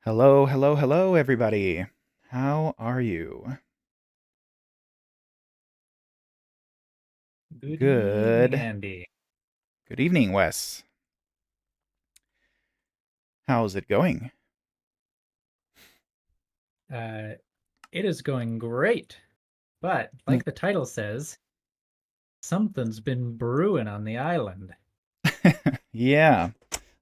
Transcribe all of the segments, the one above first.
Hello, hello, hello, everybody. How are you? Good evening, Good. Andy. Good evening, Wes. How's it going? Uh, it is going great, but Mm. like the title says, something's been brewing on the island. Yeah.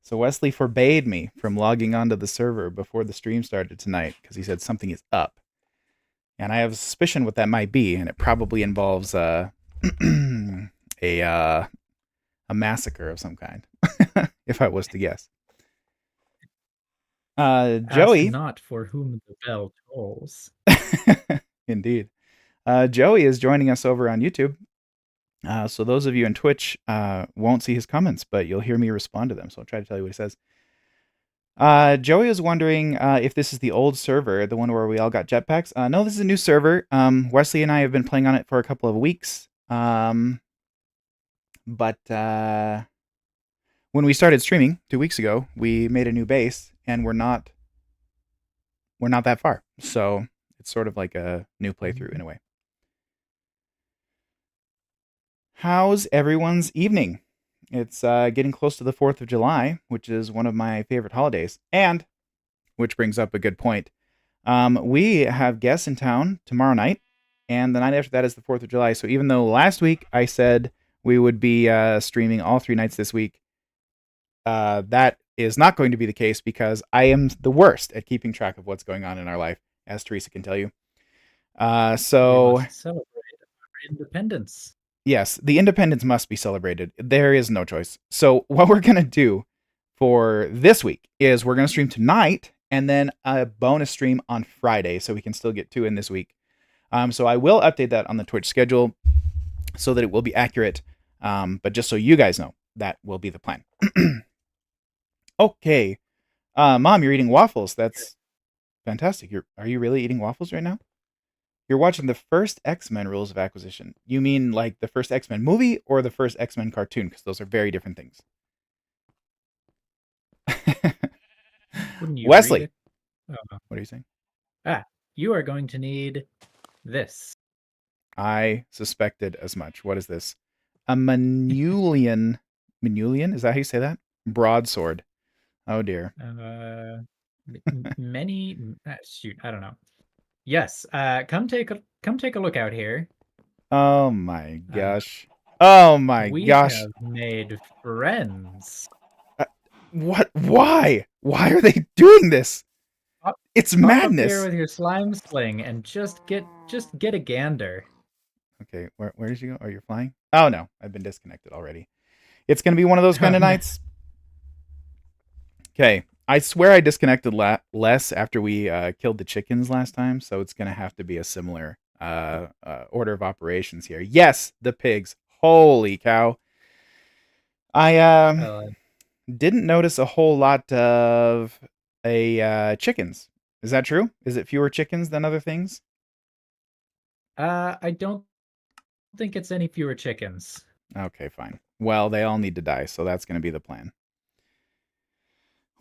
So Wesley forbade me from logging onto the server before the stream started tonight because he said something is up. And I have a suspicion what that might be, and it probably involves a uh, a massacre of some kind, if I was to guess. Ask Joey, not for whom the bell tolls. indeed. Joey is joining us over on YouTube. So those of you in Twitch won't see his comments, but you'll hear me respond to them. So I'll try to tell you what he says. Joey is wondering if this is the old server, the one where we all got jetpacks. No, this is a new server. Wesley and I have been playing on it for a couple of weeks. But when we started streaming 2 weeks ago, we made a new base, and we're not that far. So it's sort of like a new playthrough in a way. How's everyone's evening? It's getting close to the 4th of July, which is one of my favorite holidays. And, which brings up a good point, we have guests in town tomorrow night, and the night after that is the 4th of July. So even though last week I said we would be streaming all 3 nights this week, that is not going to be the case because I am the worst at keeping track of what's going on in our life, as Teresa can tell you. We So must celebrate our independence. yes, the independence must be celebrated. There is no choice. So what we're gonna do for this week is we're gonna stream tonight and then a bonus stream on Friday, so we can still get two in this week. So I will update that on the Twitch schedule so that it will be accurate. But just so you guys know, that will be the plan. Okay, Mom, you're eating waffles. That's fantastic. Are you really eating waffles right now? You're watching the first X-Men Rules of Acquisition. You mean like the first X-Men movie or the first X-Men cartoon? Because those are very different things. Wouldn't you read Wesley, it? Oh. what are you saying? Ah, you are going to need this. I suspected as much. What is this? A Manulian. Manulian? Is that how you say that? Broadsword. Oh dear. Uh, many. Shoot, I don't know. Yes. Come take a look out here. Oh my Uh, gosh. Oh my we gosh. have made friends. Uh, what? Why? Why are they doing this? Hop, It's hop up here madness. with your slime sling and just get a gander. Okay, where did you go? Oh, you're flying? Oh no, I've been disconnected already. It's gonna be one of those kind Oh of no. nights. Okay, I swear I disconnected less after we killed the chickens last time, so it's gonna have to be a similar order of operations here. Yes, the pigs. Holy cow! I Uh, didn't notice a whole lot of a chickens. Is that true? Is it fewer chickens than other things? I don't think it's any fewer chickens. Okay, fine. Well, they all need to die, so that's gonna be the plan.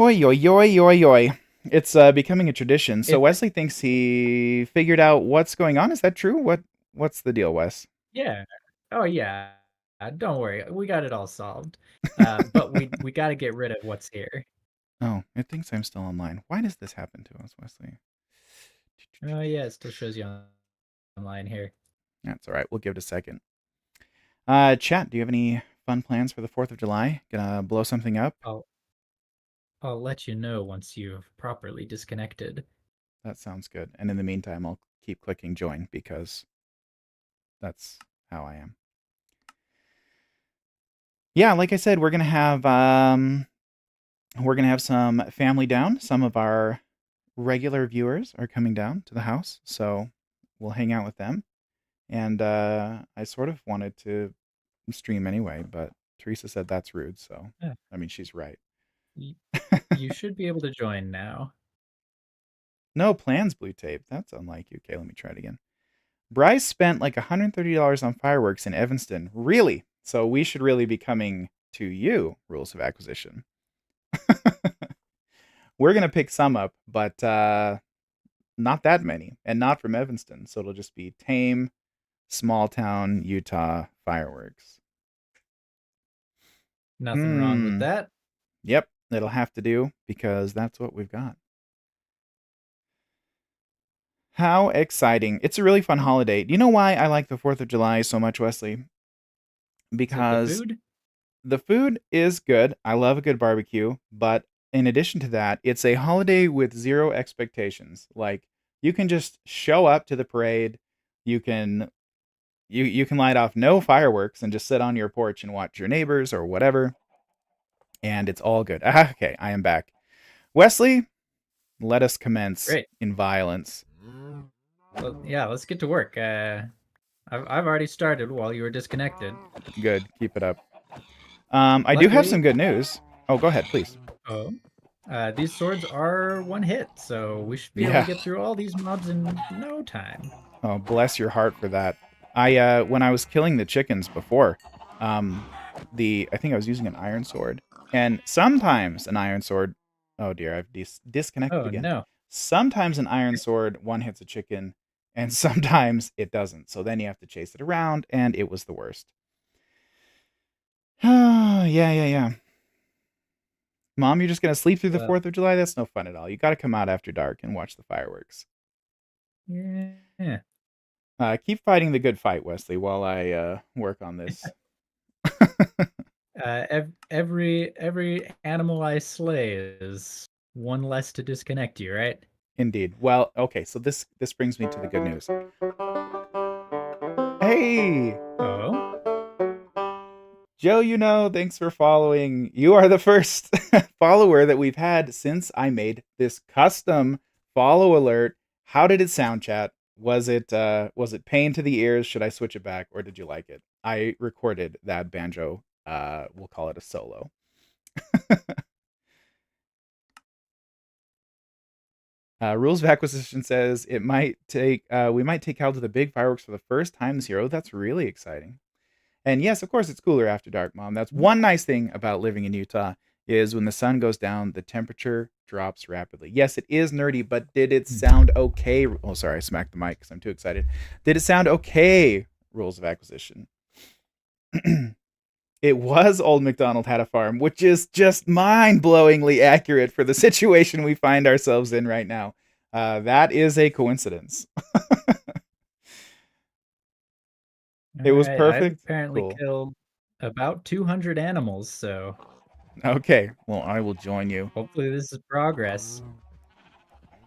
Oi, oi, oi, oi, oi. It's becoming a tradition. So It Wesley thinks he figured out what's going on. Is that true? What's the deal, Wes? Yeah. Oh yeah. Don't worry, we got it all solved. But we got to get rid of what's here. Oh, it thinks I'm still online. Why does this happen to us, Wesley? Oh yeah, it still shows you online here. That's all right. We'll give it a second. Chat, do you have any fun plans for the 4th of July? Gonna blow something up? I'll I'll let you know once you've properly disconnected. That sounds good. And in the meantime, I'll keep clicking join because that's how I am. Yeah, like I said, we're gonna have some family down. Some of our regular viewers are coming down to the house, so we'll hang out with them. And I sort of wanted to stream anyway, but Teresa said that's rude, so Yeah, I mean she's right. y- you should be able to join now. No plans, Blue Tape. That's unlike you. Okay, let me try it again. Bryce spent like $130 on fireworks in Evanston. Really? So we should really be coming to you, Rules of Acquisition. We're gonna pick some up, but not that many, and not from Evanston. So it'll just be tame, small town Utah fireworks. Nothing wrong with that. Yep, it'll have to do because that's what we've got. How exciting. It's a really fun holiday. Do you know why I like the 4th of July so much, Wesley? Is it the Because food? the food is good. I love a good barbecue, but in addition to that, it's a holiday with zero expectations. Like you can just show up to the parade, you can you can light off no fireworks and just sit on your porch and watch your neighbors or whatever, and it's all good. Okay, I am back. Wesley, let us commence Great. in violence. Well, yeah, let's get to work. I've already started while you were disconnected. Good, keep it up. I do have Luckily, some good news. Oh, go ahead, please. oh, these swords are one hit, so we should be able to Yeah. get through all these mobs in no time. Oh, bless your heart for that. I when I was killing the chickens before, I think I was using an iron sword, and sometimes an iron sword. Oh dear, I've disconnected Oh again. no. Sometimes an iron sword one hits a chicken, and sometimes it doesn't. So then you have to chase it around, and it was the worst. Yeah. Mom, you're just gonna sleep through the Well, 4th of July? That's no fun at all. You got to come out after dark and watch the fireworks. yeah. Keep fighting the good fight, Wesley, while I work on this. Every animal I slay is one less to disconnect you, right? Indeed. Well, okay, so this brings me to the good news. Hey, Oh, Joe, thanks for following. You are the first follower that we've had since I made this custom follow alert. How did it sound, chat? Was it pain to the ears? Should I switch it back, or did you like it? I recorded that banjo. We'll call it a solo. Rules of Acquisition says we might take Cal to the big fireworks for the first time this year. Oh, that's really exciting. And yes, of course, it's cooler after dark, Mom. That's one nice thing about living in Utah is when the sun goes down, the temperature drops rapidly. Yes, it is nerdy, but did it sound okay? Oh, sorry, I smacked the mic because I'm too excited. Did it sound okay? Rules of Acquisition. It was Old MacDonald had a farm, which is just mind-blowingly accurate for the situation we find ourselves in right now. That is a coincidence. It was right. I've perfect. apparently Cool. killed about 200 animals, so Okay, well, I will join you. hopefully this is progress.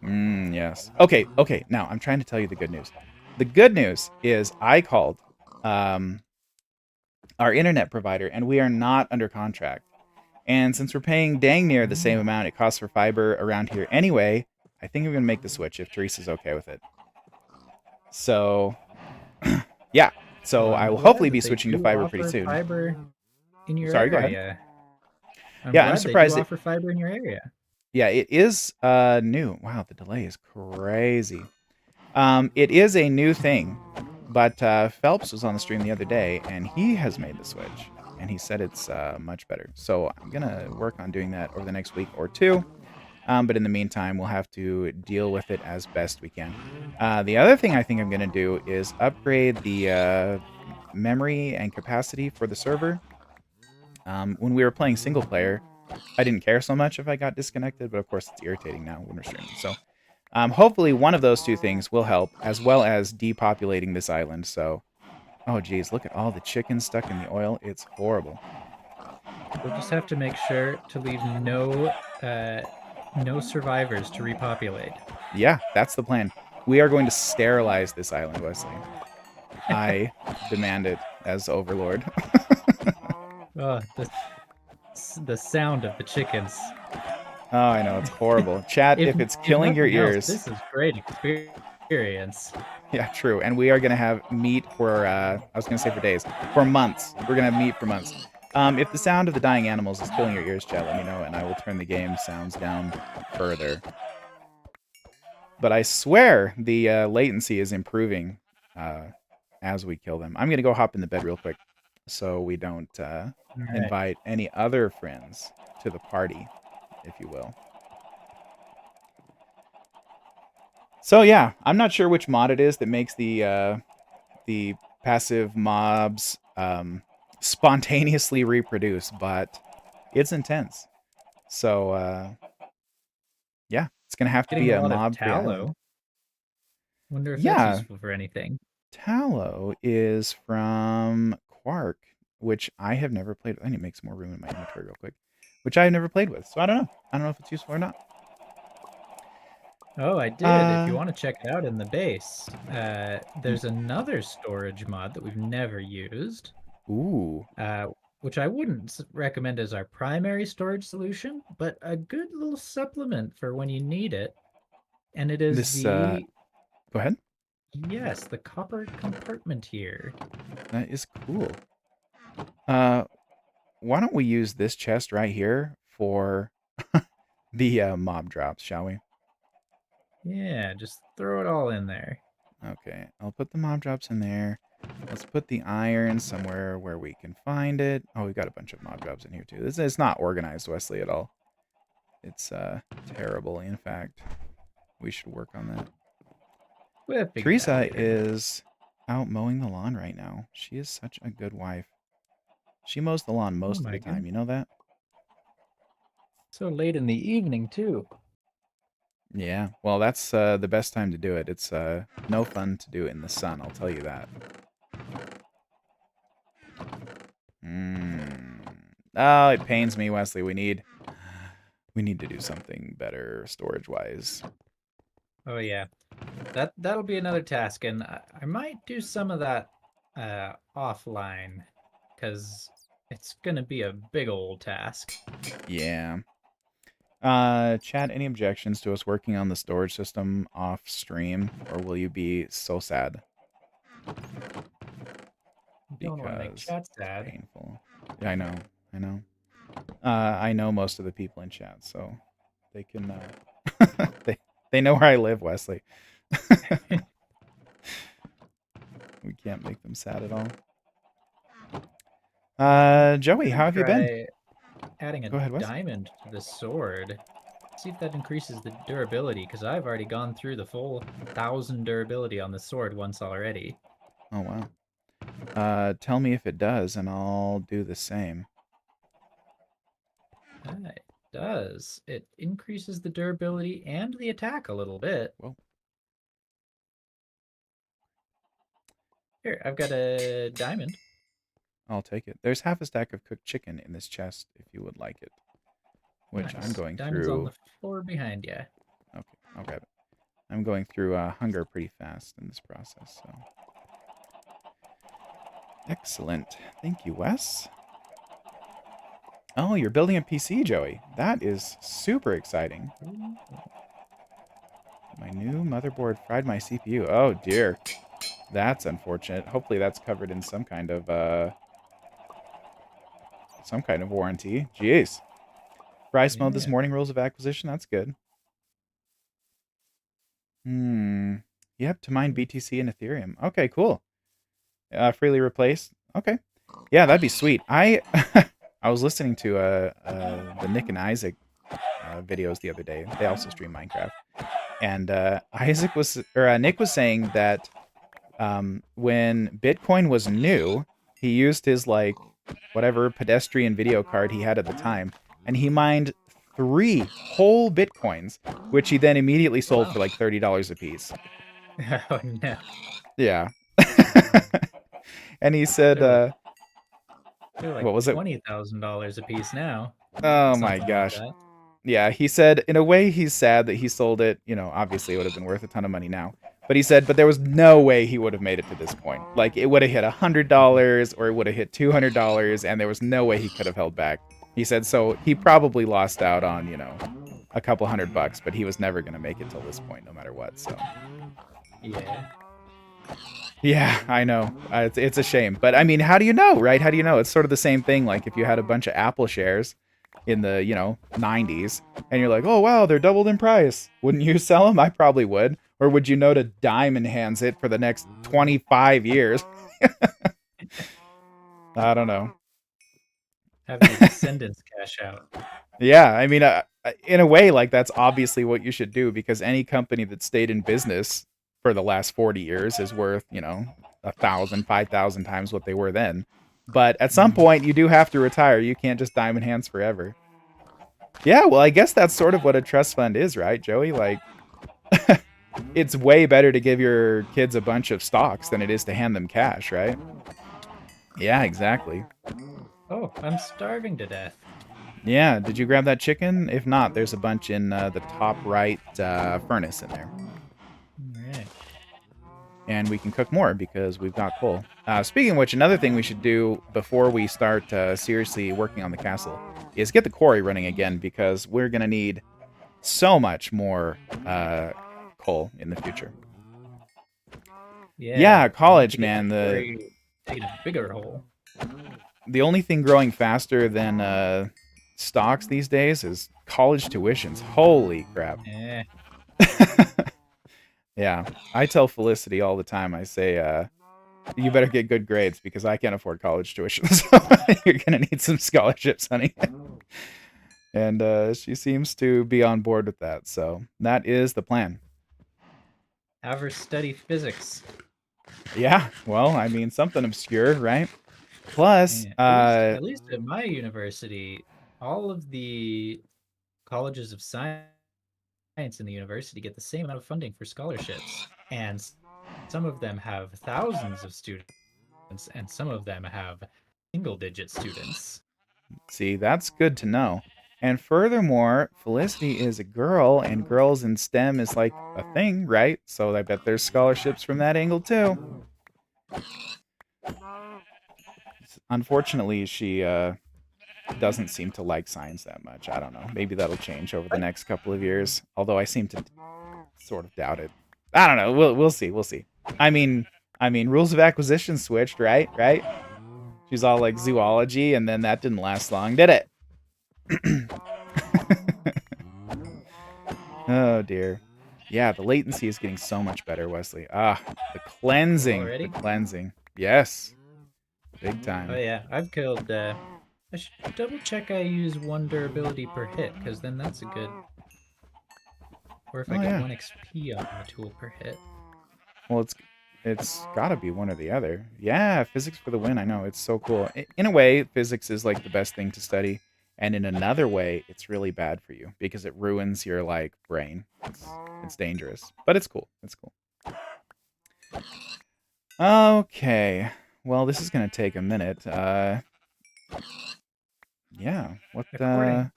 Yes. Okay. Now I'm trying to tell you the good news. The good news is I called our internet provider, and we are not under contract. And since we're paying dang near the same amount it costs for fiber around here anyway, I think I'm gonna make the switch if Teresa's okay with it. So, yeah. So Well, I I'm will glad hopefully that be they switching to do fiber pretty offer soon. fiber in your Sorry, go ahead. area. I'm Yeah, I'm glad they do surprised. offer fiber in your area. Yeah, it is new. Wow, the delay is crazy. It is a new thing, but Phelps was on the stream the other day, and he has made the switch, and he said it's much better. So I'm gonna work on doing that over the next week or two. But in the meantime, we'll have to deal with it as best we can. The other thing I think I'm gonna do is upgrade the memory and capacity for the server. When we were playing single player, I didn't care so much if I got disconnected, but of course it's irritating now when we're streaming. So hopefully one of those two things will help, as well as depopulating this island. So, oh geez, look at all the chickens stuck in the oil. It's horrible. We'll just have to make sure to leave no survivors to repopulate. Yeah, that's the plan. We are going to sterilize this island, Wesley. I demand it as Overlord. Oh, the sound of the chickens. Oh, I know, it's horrible. Chat, if it's If killing your nothing else, ears. this is great experience. Yeah, true. And we are going to have meat for, I was going to say for days, for months. We're going to have meat for months. If the sound of the dying animals is killing your ears, chat, let me know, and I will turn the game sounds down further. But I swear the latency is improving as we kill them. I'm going to go hop in the bed real quick so we don't Right. invite any other friends to the party, if you will. So yeah, I'm not sure which mod it is that makes the passive mobs spontaneously reproduce, but it's intense. So yeah, it's gonna have to Getting be a a lot of mob free island. tallow. Wonder if that's Yeah, useful for anything. tallow is from Quark, which I have never played with. I need to make some more room in my inventory real quick, which I have never played with. So I don't know. I don't know if it's useful or not. Oh, I did. If you Uh, want to check it out in the base, there's another storage mod that we've never used, ooh, uh, which I wouldn't recommend as our primary storage solution, but a good little supplement for when you need it. And it is this. the, Go ahead. yes, the copper compartment here. That is cool. Uh, why don't we use this chest right here for the mob drops, shall we? Yeah, just throw it all in there. Okay, I'll put the mob drops in there. Let's put the iron somewhere where we can find it. Oh, we got a bunch of mob drops in here too. This is not organized, Wesley, at all. It's terrible. In fact, we should work on that. We'll figure it out Teresa later. is out mowing the lawn right now. She is such a good wife. She mows the lawn Oh most of my the time. goodness. You know that? So late in the evening, too. Yeah. Well, that's the best time to do it. It's no fun to do it in the sun. I'll tell you that. Mm. Oh, it pains me, Wesley. We need to do something better storage wise. Oh yeah. That'll be another task, and I might do some of that offline, because it's gonna be a big old task. Yeah. Chad, any objections to us working on the storage system off stream, or will you be so sad Don't want to make because chat it's sad. painful? Yeah, I know. I know. I know most of the people in chat, so they can they know where I live, Wesley. We can't make them sad at all. I'm Joey, gonna how have you been? try adding a Go ahead, Wes. diamond to the sword. See if that increases the durability, because I've already gone through the full 1,000 durability on the sword once already. Oh wow. Tell me if it does, and I'll do the same. It does. It increases the durability and the attack a little bit. Well, Here, I've got a diamond. I'll take it. There's half a stack of cooked chicken in this chest if you would like it, which I'm Nice. going Diamond's on through. the floor behind you. Okay, I'll grab it. I'm going through hunger pretty fast in this process, so. Excellent. Thank you, Wes. Oh, you're building a PC, Joey. That is super exciting. My new motherboard fried my CPU. Oh, dear. That's unfortunate. Hopefully that's covered in some kind of warranty. Jeez. Bryce mode this Yeah. morning, rules of acquisition. That's good. Yep, to mine BTC and Ethereum. Okay, cool. Freely replaced. Okay. Yeah, that'd be sweet. I I was listening to the Nick and Isaac videos the other day. They also stream Minecraft, and Nick was saying that when Bitcoin was new, he used his like whatever pedestrian video card he had at the time, and he mined 3 whole Bitcoins, which he then immediately sold for like $30 a piece. Oh no. Yeah. And he said, They're like what was it? $20,000 a piece now. Oh my Something like gosh. that. Yeah, he said, in a way, he's sad that he sold it. You know, obviously it would have been worth a ton of money now. But he said, but there was no way he would have made it to this point. Like, it would have hit $100 or it would have hit $200, and there was no way he could have held back. He said, so he probably lost out on, a couple $100, but he was never going to make it till this point, no matter what. So, Yeah. yeah, I know. It's a shame. But I mean, how do you know, right? How do you know? It's sort of the same thing. Like if you had a bunch of Apple shares in the, 90s and you're like, oh, wow, they're doubled in price. Wouldn't you sell them? I probably would. Or would you know to diamond hands it for the next 25 years? I don't know. Have your descendants cash out. Yeah, I mean, in a way, like that's obviously what you should do because any company that stayed in business for the last 40 years is worth, 1,000, 5,000 times what they were then. But at some Mm. point, you do have to retire. You can't just diamond hands forever. Yeah, well, I guess that's sort of what a trust fund is, right, Joey? Like, it's way better to give your kids a bunch of stocks than it is to hand them cash, right? Yeah, exactly. Oh, I'm starving to death. Yeah, did you grab that chicken? If not, there's a bunch in the top right furnace in there. All right. And we can cook more because we've got coal. Speaking of which, another thing we should do before we start seriously working on the castle is get the quarry running again because we're going to need so much more coal in the future. Yeah, Yeah, we need college, to get man. The Corey taking a bigger hole. the only thing growing faster than stocks these days is college tuitions. Holy crap. Eh. Yeah, I tell Felicity all the time. I say, you better get good grades because I can't afford college tuition. So you're gonna need some scholarships, honey. And she seems to be on board with that. So that is the plan. Have her study physics. Yeah, well, I mean, something obscure, right? Plus, Yeah, at least at my university, all of the colleges of science in the university get the same amount of funding for scholarships, and some of them have thousands of students, and some of them have single-digit students. see, that's good to know. And furthermore, Felicity is a girl, and girls in STEM is like a thing, right? So I bet there's scholarships from that angle too. Unfortunately, she doesn't seem to like science that much. I don't know. Maybe that'll change over the What? next couple of years. Although I seem to sort of doubt it. I don't know. We'll see. We'll see. I mean, rules of acquisition switched, right? Right? She's all like zoology, and then that didn't last long, did it? Oh dear. Yeah, the latency is getting so much better, Wesley. Ah, the cleansing. The Already? cleansing. Yes. Big Oh time. yeah, I've killed. I should double check I use one durability per hit, because then that's a good. Or if I Oh get yeah. 1 XP on the tool per hit. Well, it's got to be one or the other. Yeah, physics for the win. I know. It's so cool. In a way, physics is like the best thing to study, and in another way, it's really bad for you because it ruins your like brain. It's dangerous, but it's cool. It's cool. Okay. Well, this is going to take a minute. Yeah. What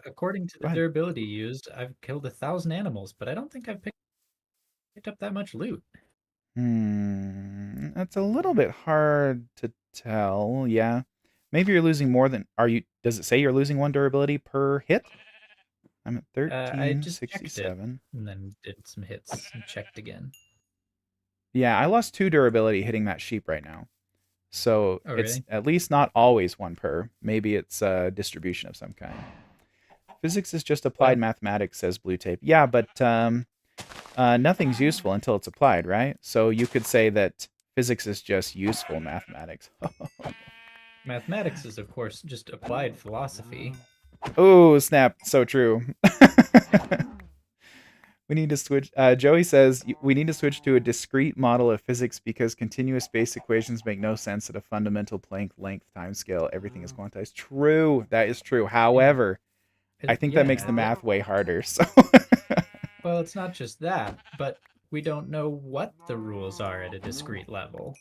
According to go the ahead. durability used, I've killed 1,000 animals, but I don't think I've picked up that much loot. That's a little bit hard to tell. Yeah. Maybe you're losing more than does it say you're losing 1 durability per hit? I'm at I just checked it 1367. and then did some hits and checked again. Yeah, I lost 2 durability hitting that sheep right now. So Oh, it's really? at least not always 1 per. Maybe it's a distribution of some kind. Physics is just applied Well, mathematics, says Blue Tape. Yeah, but nothing's useful until it's applied, right? So you could say that physics is just useful mathematics. mathematics is, of course, just applied philosophy. Oh, snap. So true. We need to switch. Joey says we need to switch to a discrete model of physics because continuous space equations make no sense at a fundamental Planck length timescale. Everything is quantized. True. That is true. Yeah. However, I think that makes Yeah. the math way harder. So Well, it's not just that, but we don't know what the rules are at a discrete level.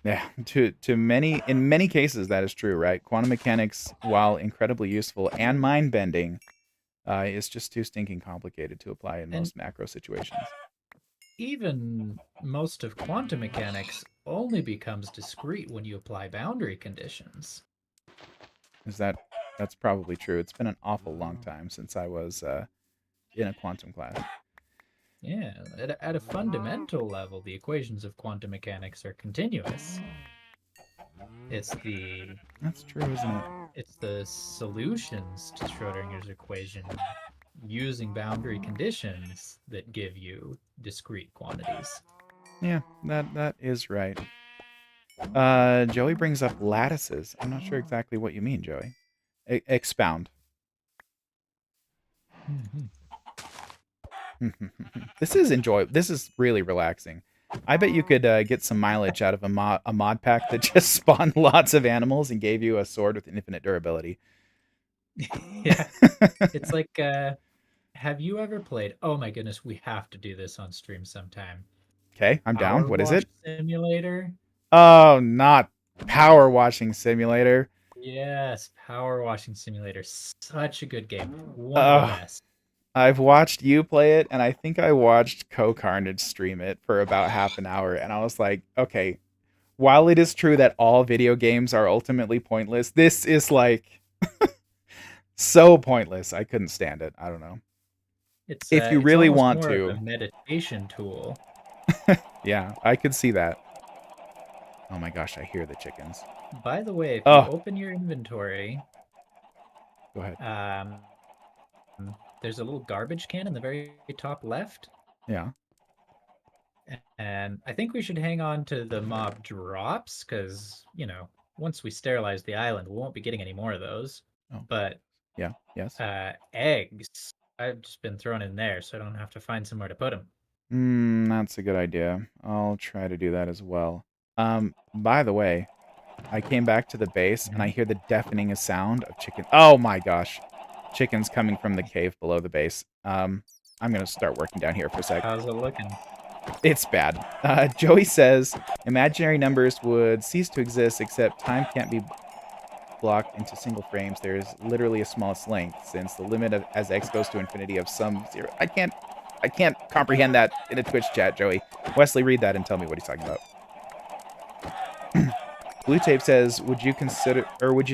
yeah, to many in many cases that is true, right? Quantum mechanics, while incredibly useful and mind bending, is just too stinking complicated to apply in And most macro situations. even most of quantum mechanics only becomes discrete when you apply boundary conditions. Is that's probably true. It's been an awful long time since I was in a quantum class. Yeah, at a fundamental level, the equations of quantum mechanics are continuous. It's the That's true, isn't it? it's the solutions to Schrodinger's equation using boundary conditions that give you discrete quantities. Yeah, that is right. Joey brings up lattices. I'm not sure exactly what you mean, Joey. Expound. Mhm. This is enjoyable. This is really relaxing. I bet you could get some mileage out of a mod pack that just spawned lots of animals and gave you a sword with infinite durability. Yeah. It's like, have you ever played oh my goodness, we have to do this on stream sometime. Okay, I'm down. Power What is Wash it? Simulator? Oh, not power washing simulator. Yes, Power Washing Simulator. Such a good game. One of the Ugh. best. I've watched you play it, and I think I watched Co-Carnage stream it for about half an hour, and I was like, okay, while it is true that all video games are ultimately pointless, this is like so pointless. I couldn't stand it. I don't know. If you It's really almost want more of a to, meditation tool. yeah, I could see that. Oh my gosh, I hear the chickens. By the way, if you Oh, open your inventory, go ahead. um, there's a little garbage can in the very top left. Yeah. And I think we should hang on to the mob drops because, once we sterilize the island, we won't be getting any more of those. Oh, But yeah. Yes. eggs, I've just been thrown in there, so I don't have to find somewhere to put them. That's a good idea. I'll try to do that as well. By the way, I came back to the base and I Mhm. hear the deafening sound of chicken. Oh my gosh. Chickens coming from the cave below the base. I'm going to start working down here for a sec. How's it looking? It's bad. Joey says imaginary numbers would cease to exist except time can't be blocked into single frames. There's literally a smallest length since the limit of as x goes to infinity of some zero. I can't comprehend that in a Twitch chat, Joey. Wesley, read that and tell me what he's talking about. Blue Tape says, would you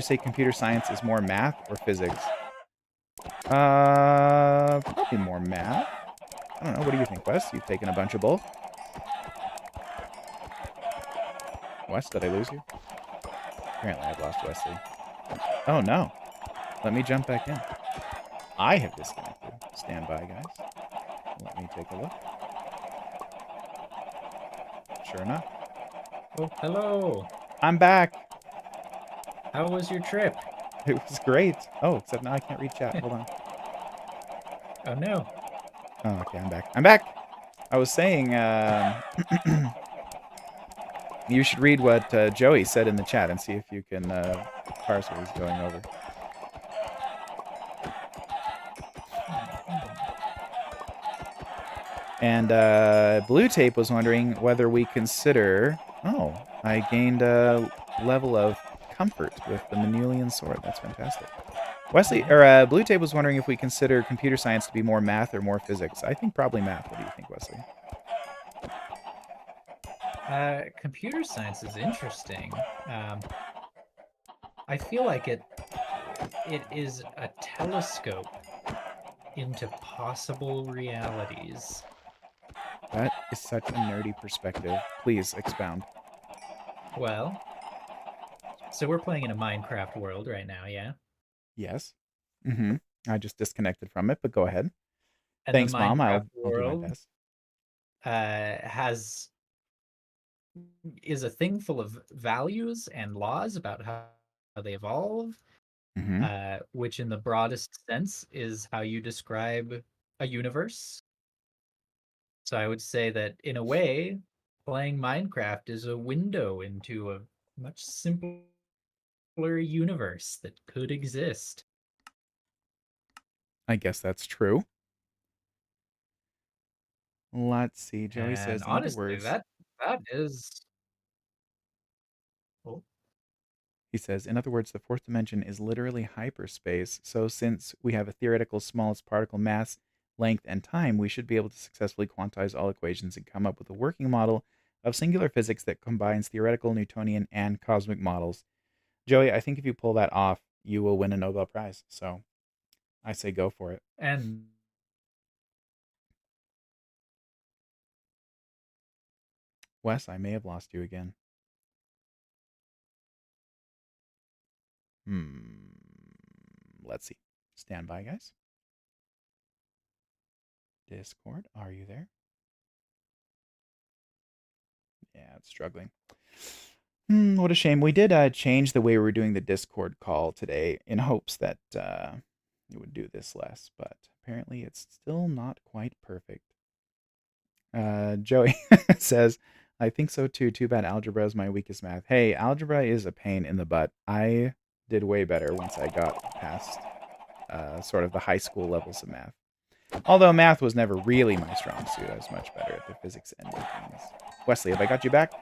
say computer science is more math or physics? Probably more math. I don't know. What do you think, Wes? You've taken a bunch of both. Wes, did I lose you? Apparently I've lost Wesley. Oh no. Let me jump back in. I have disconnected. Stand by, guys. Let me take a look. Sure enough. Oh, hello. I'm back. How was your trip? It was great. Oh, except now I can't read chat. Hold on. Oh no. Oh, okay, I'm back. I'm back. I was saying, you should read what Joey said in the chat and see if you can parse what he's going over. And Blue Tape was wondering whether we consider... Oh, I gained a level of comfort with the Manuelian sword. That's fantastic. Blue Tape was wondering if we consider computer science to be more math or more physics. I think probably math. What do you think, Wesley? Computer science is interesting. I feel like it is a telescope into possible realities. That is such a nerdy perspective. Please expound. Well, so we're playing in a Minecraft world right now, yeah? Yes. Mm-hmm. I just disconnected from it, but go ahead. And the Thanks, Mom. Minecraft I'll do my world best. has is a thing full of values and laws about how they evolve, Mm-hmm. which in the broadest sense is how you describe a universe. So I would say that in a way, playing Minecraft is a window into a much simpler universe that could exist. I guess that's true. Let's see. Joey And says, in other honestly, words, that is oh, he says, in other words, the fourth dimension is literally hyperspace. So since we have a theoretical smallest particle mass, length, and time, we should be able to successfully quantize all equations and come up with a working model of singular physics that combines theoretical, Newtonian, and cosmic models. Joey, I think if you pull that off, you will win a Nobel Prize. So I say go for it. and Wes, I may have lost you again. Let's see. Stand by, guys. Discord, are you there? Yeah, it's struggling. What a shame. We did change the way we were doing the Discord call today in hopes that it would do this less, but apparently it's still not quite perfect. Joey says, I think so too. Too bad algebra is my weakest math. Hey, algebra is a pain in the butt. I did way better once I got past sort of the high school levels of math. Although math was never really my strong suit, I was much better at the physics end of things. Wesley, have I got you back?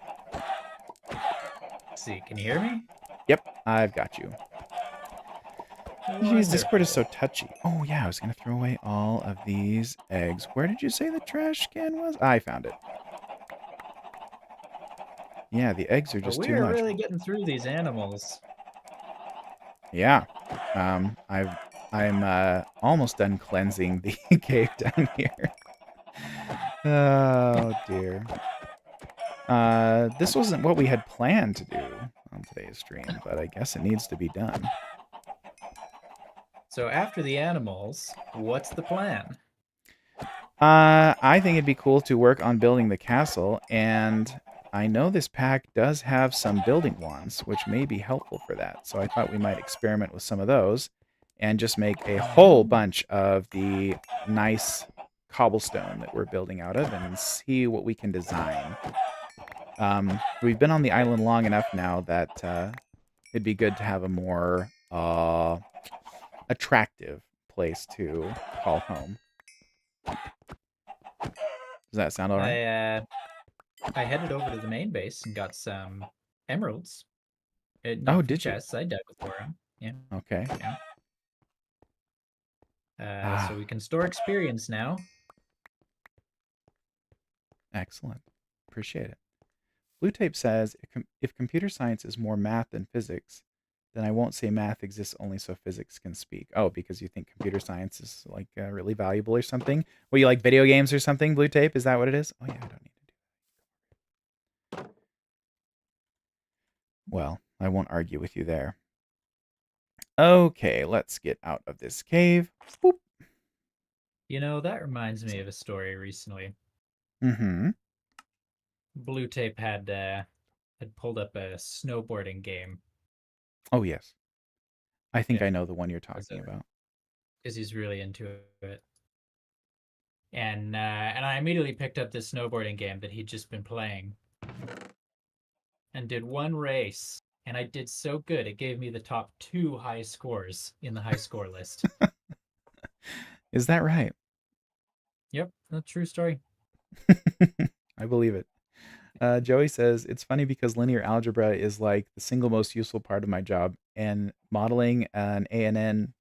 Let's see, can you hear me? Yep, I've got you. Jeez, Discord is so touchy. Oh yeah, I was gonna throw away all of these eggs. Where did you say the trash can was? I found it. Yeah, the eggs are But just we too are much. really getting through these animals. Yeah. I'm almost done cleansing the cave down here. Oh dear. This wasn't what we had planned to do on today's stream, but I guess it needs to be done. So after the animals, what's the plan? I think it'd be cool to work on building the castle, and I know this pack does have some building wands, which may be helpful for that. So I thought we might experiment with some of those and just make a whole bunch of the nice cobblestone that we're building out of and see what we can design. We've been on the island long enough now that it'd be good to have a more attractive place to call home. Does that sound all right? I headed over to the main base and got some emeralds. Oh, Not from did you? chests. I dug for them. Yeah. Okay. Yeah. So we can store experience now. Excellent. Appreciate it. Blue Tape says, if computer science is more math than physics, then I won't say math exists only so physics can speak. Oh, because you think computer science is like really valuable or something? Well, you like video games or something, Blue Tape? Is that what it is? Oh, yeah, I don't need to do that. Well, I won't argue with you there. Okay, let's get out of this cave. Boop. You know, that reminds me of a story recently. Mm-hmm. Blue Tape had pulled up a snowboarding game. Oh, yes. I think Yeah, I know the one you're talking about. because he's really into it. And I immediately picked up this snowboarding game that he'd just been playing, and did one race, and I did so good it gave me the top 2 high scores in the high score list. Is that right? Yep, that's a true story. I believe it. Joey says, it's funny because linear algebra is like the single most useful part of my job, and modeling an ANN.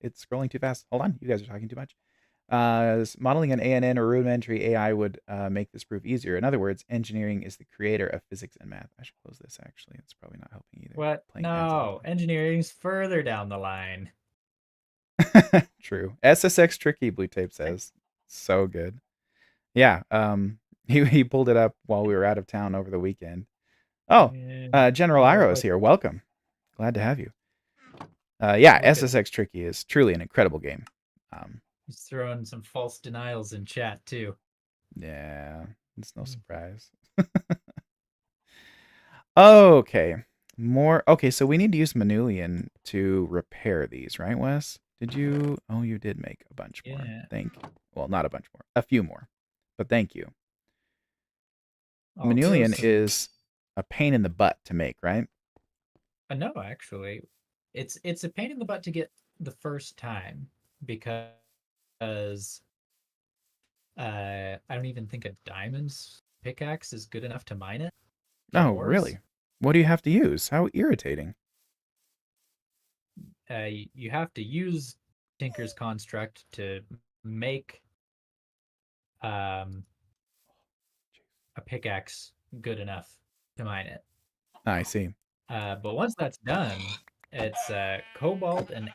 It's scrolling too fast. Hold on, you guys are talking too much. Modeling an ANN or rudimentary AI would make this proof easier. In other words, engineering is the creator of physics and math. I should close this, actually. It's probably not helping either. What? Playing ads No, engineering's further down the line. True. SSX Tricky, Blue Tape says. So good. Yeah, he pulled it up while we were out of town over the weekend. Oh, General Iro's here. Welcome. Glad to have you. Yeah, SSX Tricky is truly an incredible game. He's throwing some false denials in chat too. Yeah, it's no surprise. Okay, more. Okay, so we need to use Manulian to repair these, right, Wes? Did you? Oh, you did make a bunch more. Yeah. Thank you. Well, not a bunch more, a few more, but thank you. Also, Manulian is a pain in the butt to make, right? No, actually, it's a pain in the butt to get the first time because I don't even think a diamond's pickaxe is good enough to mine it. Oh, really? What do you have to use? How irritating. You have to use Tinker's construct to make a pickaxe good enough to mine it. I see. But once that's done, it's cobalt and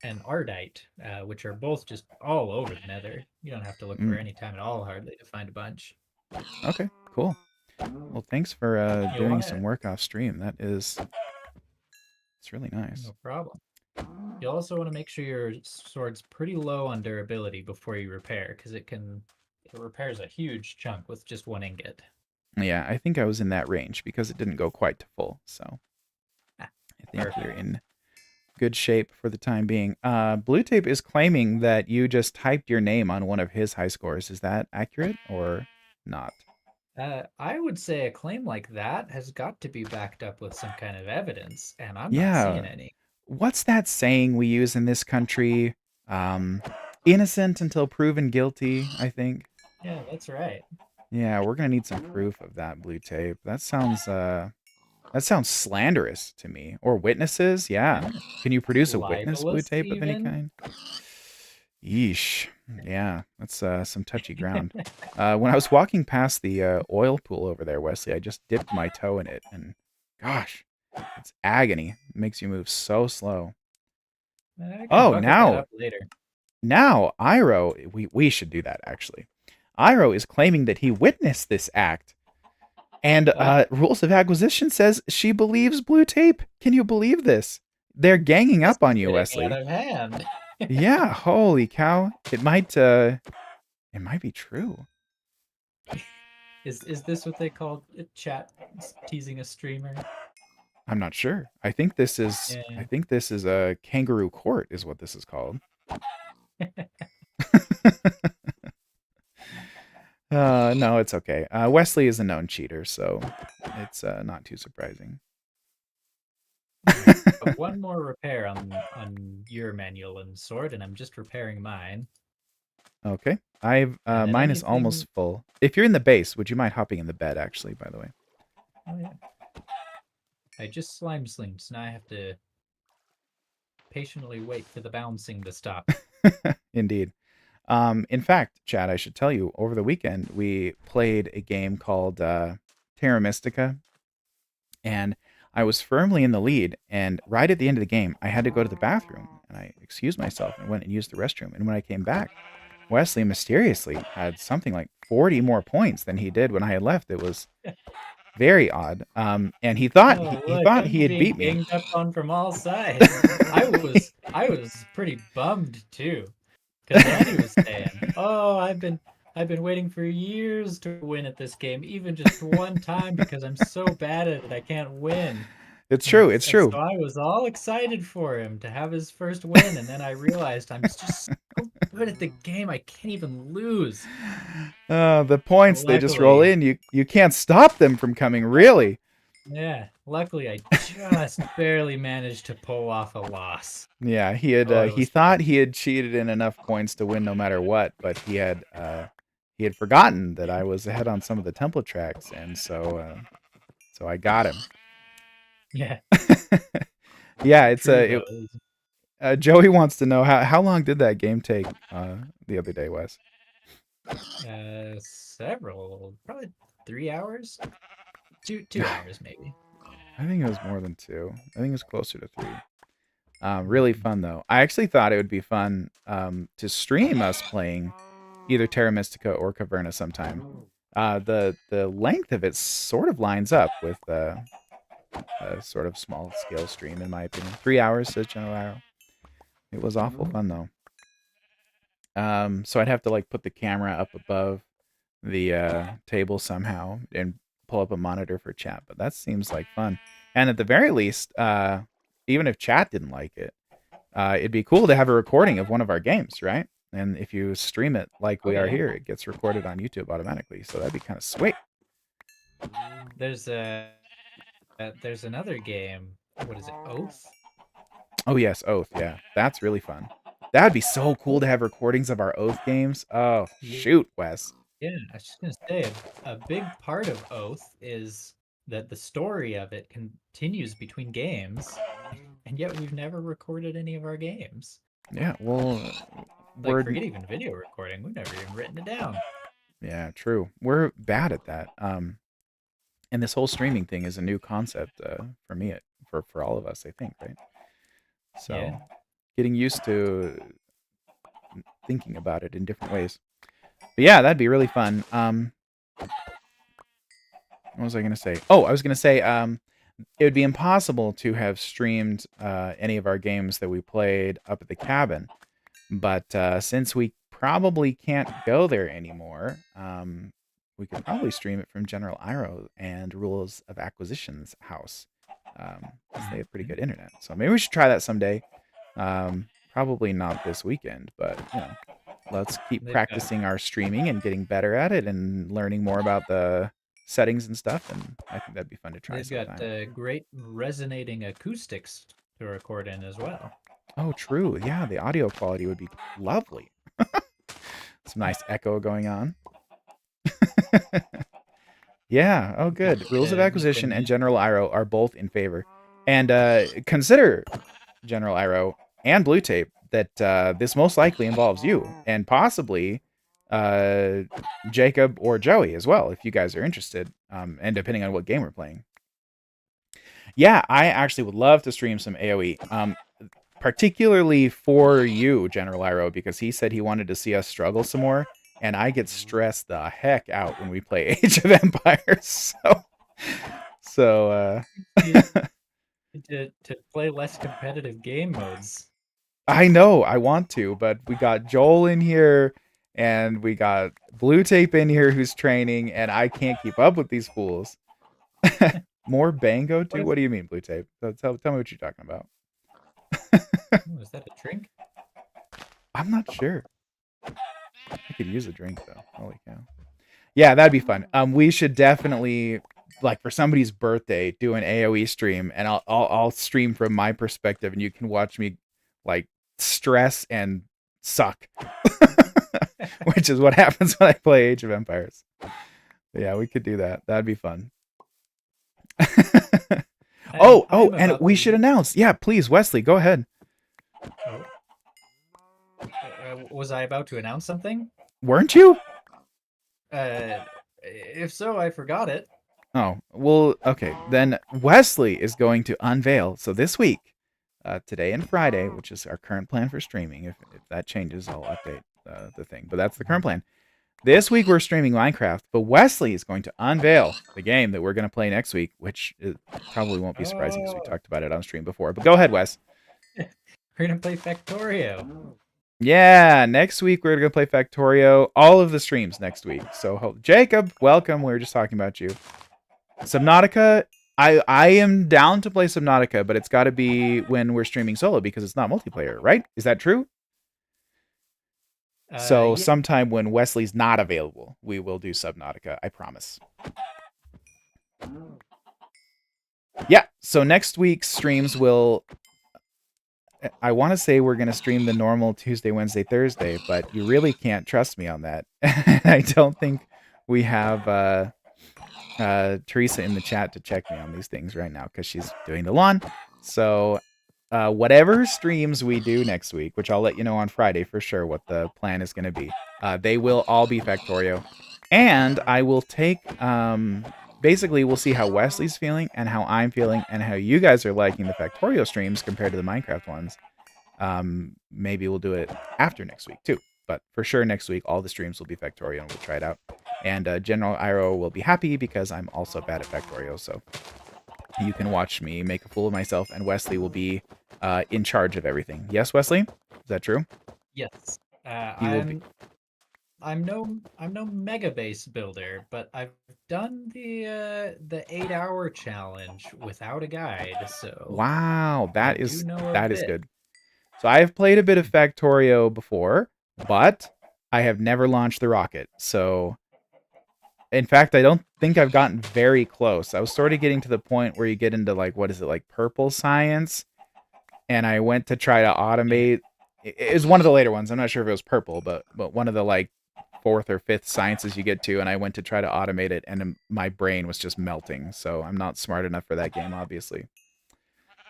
ardite, which are both just all over the nether. You don't have to look for any time at all, hardly, to find a bunch. Okay, cool. Well, thanks for doing some work off stream. It's really nice. No problem. You also want to make sure your sword's pretty low on durability before you repair, because it repairs a huge chunk with just 1 ingot. Yeah, I think I was in that range because it didn't go quite to full. So I think we're in good shape for the time being. Blue Tape is claiming that you just typed your name on one of his high scores. Is that accurate or not? I would say a claim like that has got to be backed up with some kind of evidence, and I'm not seeing Yeah. any. What's that saying we use in this country? Um, Innocent until proven guilty, I think. Yeah, that's right. Yeah, we're gonna need some proof of that, Blue Tape. That sounds slanderous to me. Or witnesses? Yeah. Yeah. Can you produce a witness, Blue Libelous, Tape, of any even. kind? Yeesh. Yeah, that's some touchy ground. When I was walking past the oil pool over there, Wesley, I just dipped my toe in it, and gosh, it's agony. It makes you move so slow. I can Oh, bucket that up later. now Iro, we should do that actually. Iro is claiming that he witnessed this act, and What? Rules of Acquisition says she believes Blue Tape. Can you believe this? They're ganging This up is on you, getting out Wesley. of hand. Yeah, holy cow! It might be true. Is this what they call a chat teasing a streamer? I'm not sure. I Yeah. think this is a kangaroo court, is what this is called. No, it's okay. Wesley is a known cheater, so it's not too surprising. But one more repair on your manual and sword, and I'm just repairing mine. Okay. I've And then mine is anything. almost full. If you're in the base, would you mind hopping in the bed actually, by the way? Oh yeah. I just slime sleemed, so now I have to patiently wait for the bouncing to stop. Indeed. In fact, Chad, I should tell you, over the weekend we played a game called Terra Mystica, and I was firmly in the lead. And right at the end of the game, I had to go to the bathroom, and I excused myself and went and used the restroom. And when I came back, Wesley mysteriously had something like 40 more points than he did when I had left. It was very odd. And Oh he look, thought he I'm had being beat me. ganged up on from all sides. I was pretty bummed too, because Andy was saying, "Oh, I've been waiting for years to win at this game, even just one time, because I'm so bad at it, I can't win." It's And true. It's and so true. I was all excited for him to have his first win, and then I realized I'm just so good at the game, I can't even lose. The points they just roll Luckily, in. You can't stop them from coming. Really. yeah, luckily I just barely managed to pull off a loss. Yeah, Oh, it he was thought fun. he had cheated in enough points to win no matter what, but he had forgotten that I was ahead on some of the template tracks, and so I got him. Yeah, Yeah, true though. Joey wants to know how long did that game take the other day, Wes? Several, probably 3 hours, two hours maybe. I think it was more than 2. I think it was closer to 3. Really fun though. I actually thought it would be fun to stream us playing either Terra Mystica or Caverna sometime. The length of it sort of lines up with a sort of small scale stream, in my opinion. 3 hours, says General Arrow. It was awful fun though. So I'd have to like put the camera up above the table somehow and pull up a monitor for chat, but that seems like fun. And at the very least, even if chat didn't like it, it'd be cool to have a recording of one of our games, right? And if you stream it like Oh we are yeah, here, it gets recorded on YouTube automatically. So that'd be kind of sweet. there's a there's another game. What is it? Oath. Oh yes, Oath. Yeah, that's really fun. That'd be so cool to have recordings of our Oath games. Oh shoot, Wes. Yeah, I was just gonna say a big part of Oath is that the story of it continues between games, and yet we've never recorded any of our games. Yeah, well, Like, we're forget even video recording, we've never even written it down. yeah, true. We're bad at that. And this whole streaming thing is a new concept for me, for all of us, I think, right? Yeah. So getting used to thinking about it in different ways. But yeah, that'd be really fun. What was I gonna say? Oh, I was gonna say it would be impossible to have streamed any of our games that we played up at the cabin, but since we probably can't go there anymore, we could probably stream it from General Iro and Rules of Acquisition's house. They have pretty good internet. So maybe we should try that someday. Probably not this weekend, but let's keep They've got practicing our streaming and getting better at it and learning more about the settings and stuff. And I think that'd be fun to try they've got sometime. great resonating acoustics to record in as well. Oh, true. Yeah, the audio quality would be lovely. Some nice echo going on. Yeah. Oh, good. Rules of You Acquisition and can General Iro are both in favor. And consider, General Iro and Blue Tape, that this most likely involves you and possibly Jacob or Joey as well, if you guys are interested, and depending on what game we're playing. Yeah, I actually would love to stream some AoE, particularly for you, General Iro, because he said he wanted to see us struggle some more, and I get stressed the heck out when we play Age of Empires. So you to play less competitive game modes. I know I want to, but we got Joel in here and we got Blue Tape in here who's training, and I can't keep up with these fools. More Bango What too? if, What do you mean, Blue Tape? Tell me what you're talking about. is that a drink? I'm not sure. I could use a drink though. Holy cow. Yeah, that'd be fun. We should definitely, like, for somebody's birthday, do an AoE stream, and I'll stream from my perspective, and you can watch me like stress and suck, which is what happens when I play Age of Empires. Yeah, we could do that. That'd be fun. And we should announce. Yeah, please, Wesley, go ahead. Oh. Was I about to announce something? Weren't you? If so, I forgot it. Oh, well, okay. Then Wesley is going to unveil. So this week, today and Friday, which is our current plan for streaming. If that changes, I'll update the thing. But that's the current plan. This week we're streaming Minecraft, but Wesley is going to unveil the game that we're going to play next week, which probably won't be surprising because we talked about it on stream before. But go ahead, Wes. We're going to play Factorio. Yeah, next week we're going to play Factorio. All of the streams next week. So, Jacob, welcome. We were just talking about you. Subnautica, I am down to play Subnautica, but it's got to be when we're streaming solo because it's not multiplayer, right? Is that true? So Yeah. sometime when Wesley's not available, we will do Subnautica. I promise. Yeah. So next week's streams will. I want to say we're going to stream the normal Tuesday, Wednesday, Thursday, but you really can't trust me on that. I don't think we have Teresa in the chat to check me on these things right now because she's doing the lawn. So whatever streams we do next week, which I'll let you know on Friday for sure what the plan is going to be, they will all be Factorio. And I will take, basically we'll see how Wesley's feeling and how I'm feeling and how you guys are liking the Factorio streams compared to the Minecraft ones. Maybe we'll do it after next week too. But for sure next week, all the streams will be Factorio and we'll try it out. And General Iro will be happy because I'm also bad at Factorio, so you can watch me make a fool of myself, and Wesley will be in charge of everything. Yes, Wesley? Is that true? Yes. I'm no mega base builder, but I've done the 8-hour challenge without a guide, so wow, that is bit. good. So I have played a bit of Factorio before, but I have never launched the rocket. So in fact, I don't think I've gotten very close. I was sort of getting to the point where you get into like, what is it, like purple science? And I went to try to automate. It was one of the later ones. I'm not sure if it was purple, but one of the like 4th or 5th sciences you get to, and I went to try to automate it, and my brain was just melting. So I'm not smart enough for that game, obviously.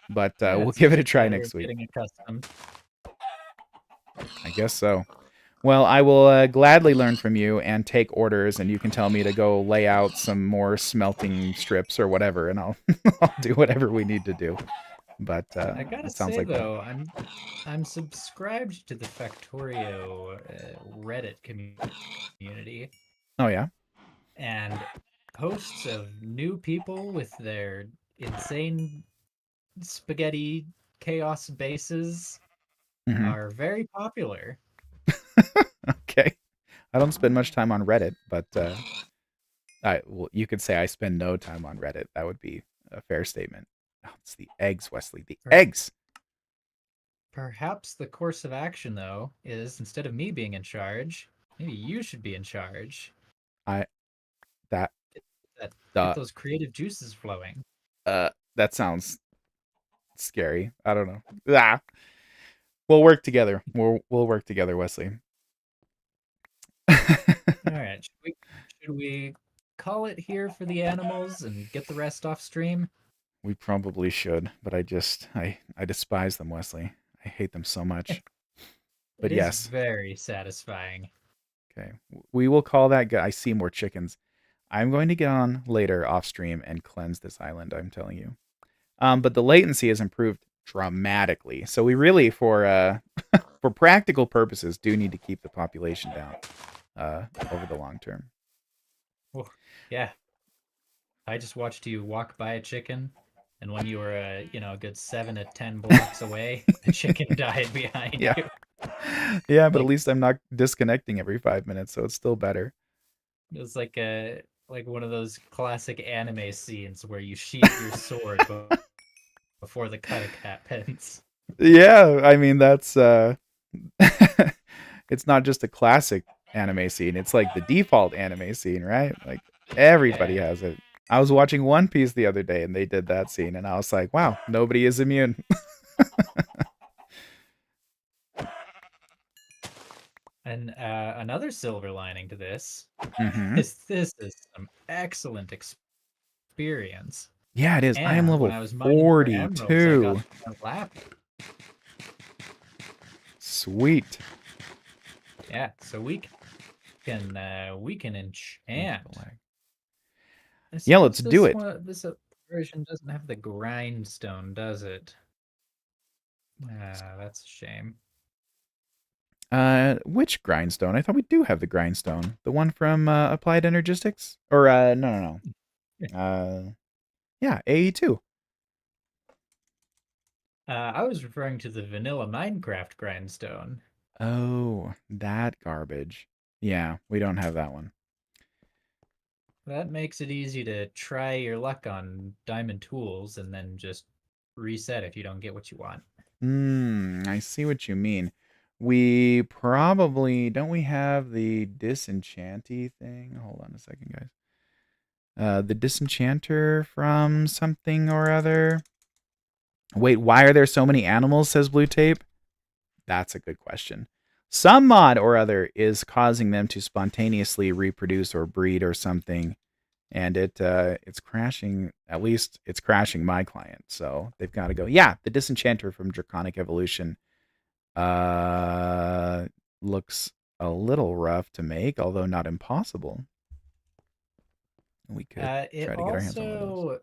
But we'll give it a try next week. Getting accustomed. I guess so. Well, I will gladly learn from you and take orders, and you can tell me to go lay out some more smelting strips or whatever, and I'll I'll do whatever we need to do. But I gotta it sounds say like though, I'm subscribed to the Factorio Reddit community. Oh yeah, and posts of new people with their insane spaghetti chaos bases are very popular. Okay, I don't spend much time on Reddit, but well, you could say I spend no time on Reddit. That would be a fair statement. Oh, it's the eggs, Wesley. The Per- eggs. Perhaps the course of action, though, is instead of me being in charge, maybe you should be in charge. I that That get uh those creative juices flowing. uh that sounds scary. I don't know. Ah, we'll work together. We'll work together, Wesley. All right, should we call it here for the animals and get the rest off stream? We probably should, but I despise them, Wesley. I hate them so much. But It is yes, very satisfying. okay. We will call that guy. I see more chickens. I'm going to get on later off stream and cleanse this island, I'm telling you. But the latency has improved dramatically. So we really, for practical purposes, do need to keep the population down over the long term. Oh, yeah, I just watched you walk by a chicken, and when you were, a good 7 to 10 blocks away, the chicken died behind Yeah. you. Yeah, but at Like least I'm not disconnecting every 5 minutes, so it's still better. it was like one of those classic anime scenes where you sheath your sword before the cut happens. Yeah, I mean that's it's not just a classic anime scene, it's like the default anime scene, right? Like everybody Yeah. has it. I was watching One Piece the other day and they did that scene and I was like, wow, nobody is immune. And another silver lining to this Mhm. is this is some excellent experience. Yeah, it is. I am And when level I was mining for emeralds, I got 42. laughing. Sweet. Yeah, so we can enchant. I Yeah, let's suppose do it. this version doesn't have the grindstone, does it? That's a shame. Which grindstone? I thought we do have the grindstone. The one from Applied Energistics? Or no. Yeah, AE2. I was referring to the vanilla Minecraft grindstone. Oh, that garbage. Yeah, we don't have that one. That makes it easy to try your luck on diamond tools and then just reset if you don't get what you want. I see what you mean. We probably don't we have the disenchanty thing? Hold on a second, guys. The disenchanter from something or other. Wait, why are there so many animals? Says Blue Tape. That's a good question. Some mod or other is causing them to spontaneously reproduce or breed or something, and it's crashing. At least it's crashing my client. So they've got to go. Yeah, the disenchanter from Draconic Evolution uh looks a little rough to make, although not impossible. We could It try to get our hands on one of those. also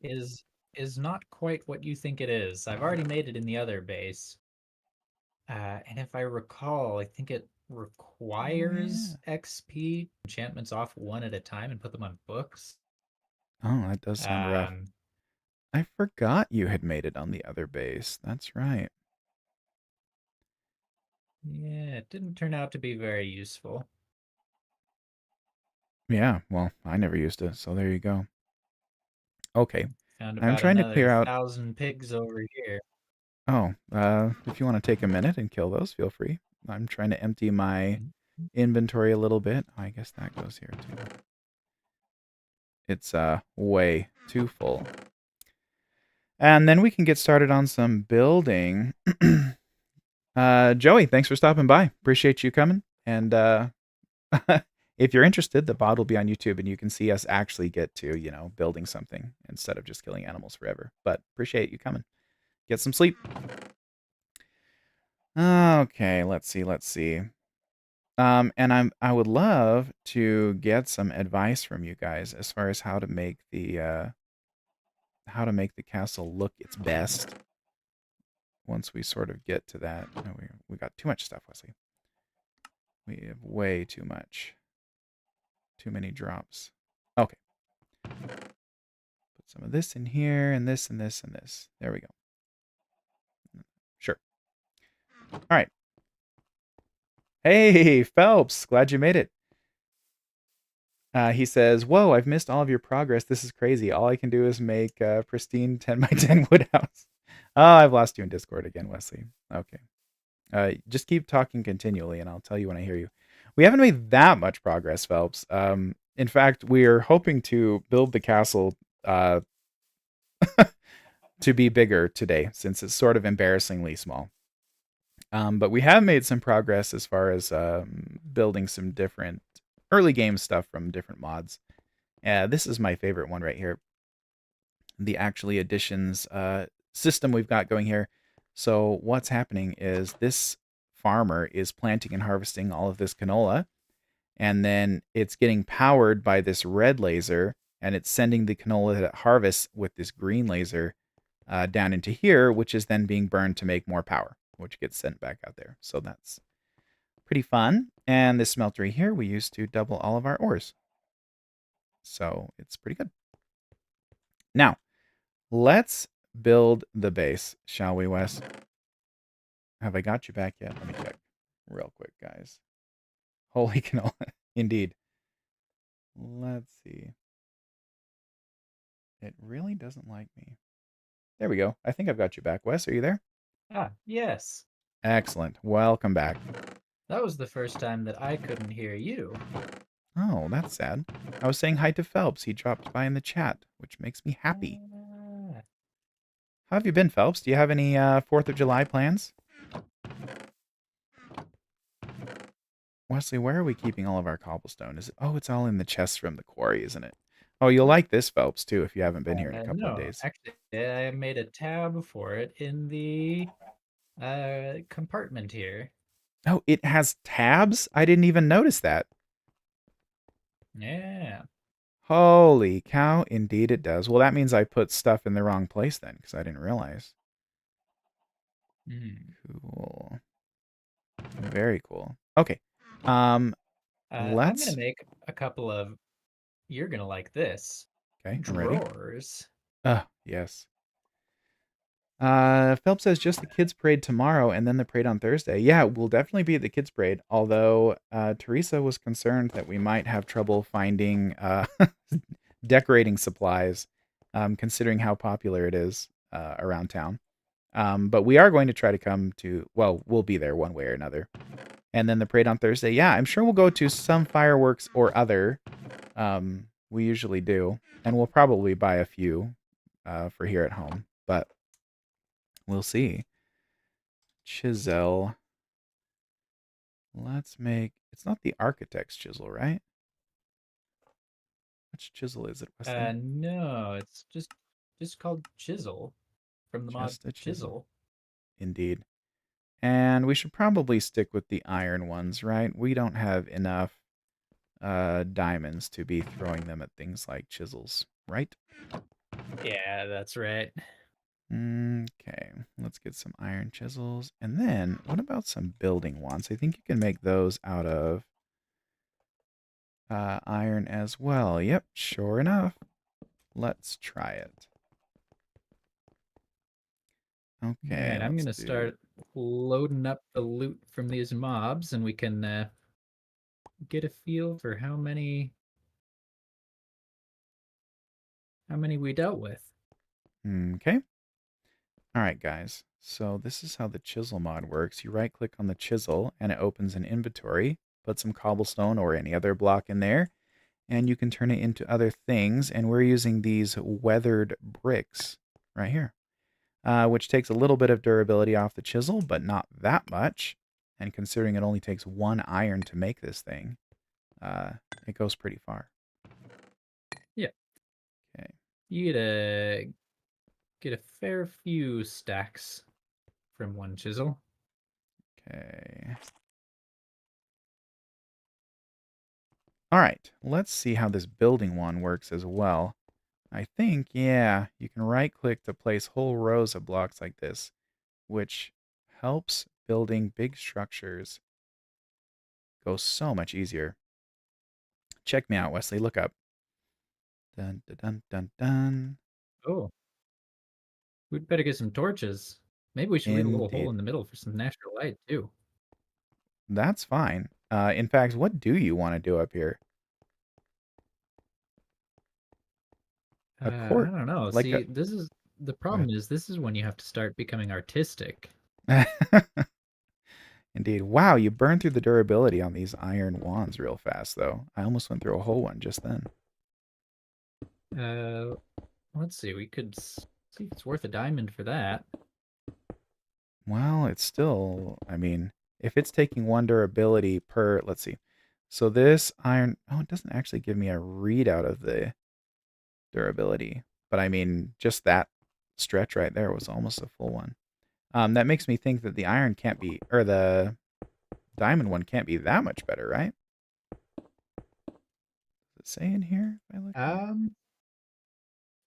is is not quite what you think it is. I've already made it in the other base. And if I recall, I think it Oh yeah. requires XP enchantments off one at a time and put them on books. Oh, that does sound rough. Um, I forgot you had made it on the other base. That's right. yeah, it didn't turn out to be very useful. Yeah, well, I never used it, so there you go. Okay. Found I'm about trying to another clear out. 1,000 pigs over here. Oh, if you want to take a minute and kill those, feel free. I'm trying to empty my inventory a little bit. I guess that goes here too. It's way too full. And then we can get started on some building. Joey, thanks for stopping by. Appreciate you coming. And if you're interested, the VOD will be on YouTube and you can see us actually get to, building something instead of just killing animals forever. But appreciate you coming. Get some sleep. Okay, let's see. And I would love to get some advice from you guys as far as how to make the castle look its best once we sort of get to that. Oh, we got too much stuff, Wesley. We have way too much. Too many drops. Okay. Put some of this in here and this and this and this. There we go. Sure. All right. Hey, Phelps. Glad you made it. He says, "Whoa, I've missed all of your progress. This is crazy. All I can do is make a pristine 10 by 10 wood house." Oh, I've lost you in Discord again, Wesley. Okay. Just keep talking continually, and I'll tell you when I hear you. We haven't made that much progress, Phelps. In fact, we are hoping to build the castle uh, to be bigger today, since it's sort of embarrassingly small. But we have made some progress as far as building some different early game stuff from different mods. This is my favorite one right here. The actually additions system we've got going here. So what's happening is this farmer is planting and harvesting all of this canola, and then it's getting powered by this red laser, and it's sending the canola that it harvests with this green laser down into here, which is then being burned to make more power, which gets sent back out there. So that's pretty fun. And this smeltery here we use to double all of our ores. So it's pretty good. Now, let's build the base, shall we, Wes? Have I got you back yet? Let me check real quick, guys. Holy canola. Indeed. Let's see. It really doesn't like me. There we go. I think I've got you back. Wes, are you there? Ah, yes. Excellent. Welcome back. That was the first time that I couldn't hear you. Oh, that's sad. I was saying hi to Phelps. He dropped by in the chat, which makes me happy. Ah. How have you been, Phelps? Do you have any 4th of July plans? Wesley, where are we keeping all of our cobblestone? Is it? Oh, it's all in the chests from the quarry, isn't it? Oh, you'll like this, Phelps, too, if you haven't been here in a couple of No, days. actually, I made a tab for it in the compartment here. Oh, it has tabs? I didn't even notice that. Yeah. Holy cow, indeed it does. Well, that means I put stuff in the wrong place then, because I didn't realize. Mm. Cool. Very cool. Okay. I'm gonna Let's... make a couple of, you're gonna like this, Okay, I'm ready. drawers. Yes. Phelps says just the kids' parade tomorrow and then the parade on Thursday. Yeah, we'll definitely be at the kids' parade. Although Teresa was concerned that we might have trouble finding decorating supplies, considering how popular it is around town. But we are going to try to come to. Well, we'll be there one way or another. And then the parade on Thursday. Yeah, I'm sure we'll go to some fireworks or other. We usually do, and we'll probably buy a few for here at home. But we'll see. Chisel. Let's make... It's not the architect's chisel, right? Which chisel is it, Wesley? No, it's just called chisel from the mod Just a chisel. chisel. Indeed. And we should probably stick with the iron ones, right? We don't have enough diamonds to be throwing them at things like chisels, right? Yeah, that's right. Okay, let's get some iron chisels. And then, what about some building ones? I think you can make those out of iron as well. Yep, sure enough. Let's try it. Okay, Alright, I'm let's gonna do... start loading up the loot from these mobs, and we can get a feel for how many we dealt with. Okay. All right, guys. So this is how the chisel mod works. You right click on the chisel and it opens an inventory. Put some cobblestone or any other block in there, and you can turn it into other things. And we're using these weathered bricks right here, which takes a little bit of durability off the chisel, but not that much. And considering it only takes 1 iron to make this thing, it goes pretty far. Yeah. Okay. You get a fair few stacks from one chisel. Okay. All right, let's see how this building one works as well. I think, yeah, you can right click to place whole rows of blocks like this, which helps building big structures go so much easier. Check me out, Wesley. Look up. Dun, dun, dun, dun, dun. Oh, we'd better get some torches. Maybe we should leave a little hole Indeed. in the middle for some natural light too. That's fine. In fact, what do you want to do up here? A I court, don't know. like See, this is the go problem is this is when you have to start becoming artistic. ahead. Indeed. Wow, you burned through the durability on these iron wands real fast, though. I almost went through a whole one just then. Uh, let's see. We could see if it's worth a diamond for that. Well, it's still, I mean, if it's taking one durability per, let's see. So this iron, oh, it doesn't actually give me a readout of the durability, but I mean, just that stretch right there was almost a full one. That makes me think that the iron can't be, or the diamond one can't be that much better, right? Does it say in here? If I look here, Um,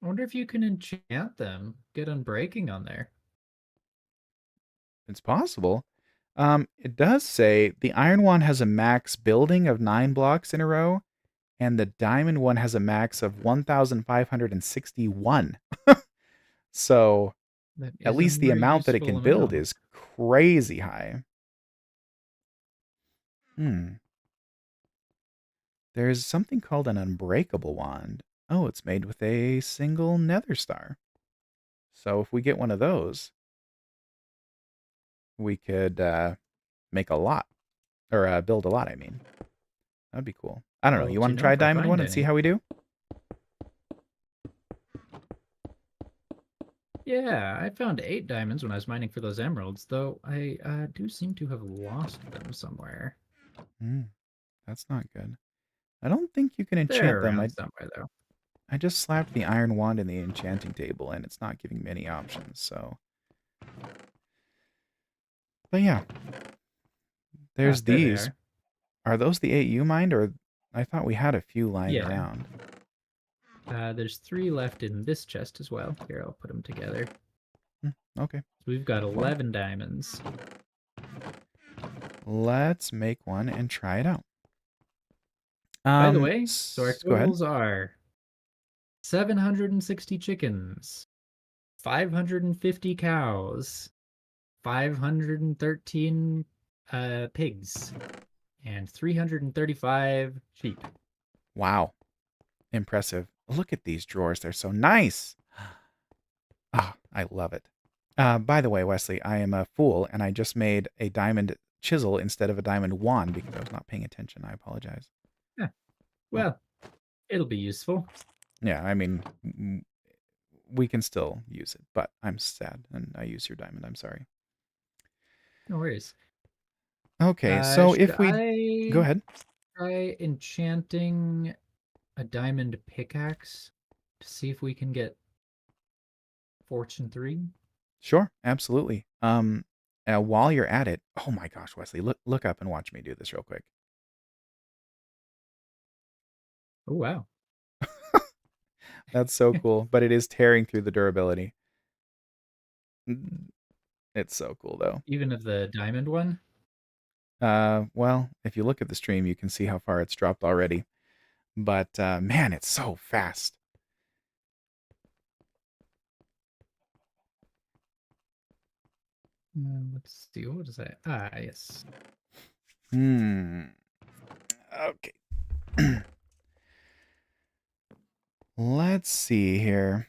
I wonder if you can enchant them, get unbreaking on there. it's possible. It does say the iron one has a max building of 9 blocks in a row, and the diamond one has a max of 1,561. So That at is a least the very amount that it useful can build amount. is crazy high. Hmm. There's something called an unbreakable wand. Oh, it's made with a single nether star. So if we get one of those, we could make a lot, or build a lot, I mean. That'd be cool. I don't know. I'll You let you want to know try a if I diamond one find and see any. how we do? Yeah, I found 8 diamonds when I was mining for those emeralds, though I do seem to have lost them somewhere. Hmm, that's not good. I don't think you can enchant They're them. around somewhere, though. I just slapped the iron wand in the enchanting table, and it's not giving me any options. So, but yeah, Ah, there's there they these. are. Are those the 8 you mined, or I thought we had a few lying Yeah. around? There's 3 left in this chest as well. Here, I'll put them together. Hmm, okay. So we've got Well, 11 diamonds. let's make one and try it out. By the way, so our Go ahead. totals are 760 chickens, 550 cows, 513 pigs, and 335 sheep. Wow, impressive. Look at these drawers. They're so nice. Ah, I love it. By the way, Wesley, I am a fool, and I just made a diamond chisel instead of a diamond wand because I was not paying attention. I apologize. Yeah, Oh, well, it'll be useful. yeah, I mean, we can still use it, but I'm sad, and I use your diamond. I'm sorry. No worries. Okay, so Should if we go I ahead. try enchanting a diamond pickaxe to see if we can get Fortune 3? Sure, absolutely. While you're at it, oh my gosh, Wesley, look up and watch me do this real quick. Oh, wow. That's so cool, but it is tearing through the durability. Mm, it's so cool though. Even of the diamond one? Well, if you look at the stream, you can see how far it's dropped already. But man, it's so fast. Let's see. What is that? Ah, yes. Hmm. Okay. Let's see here.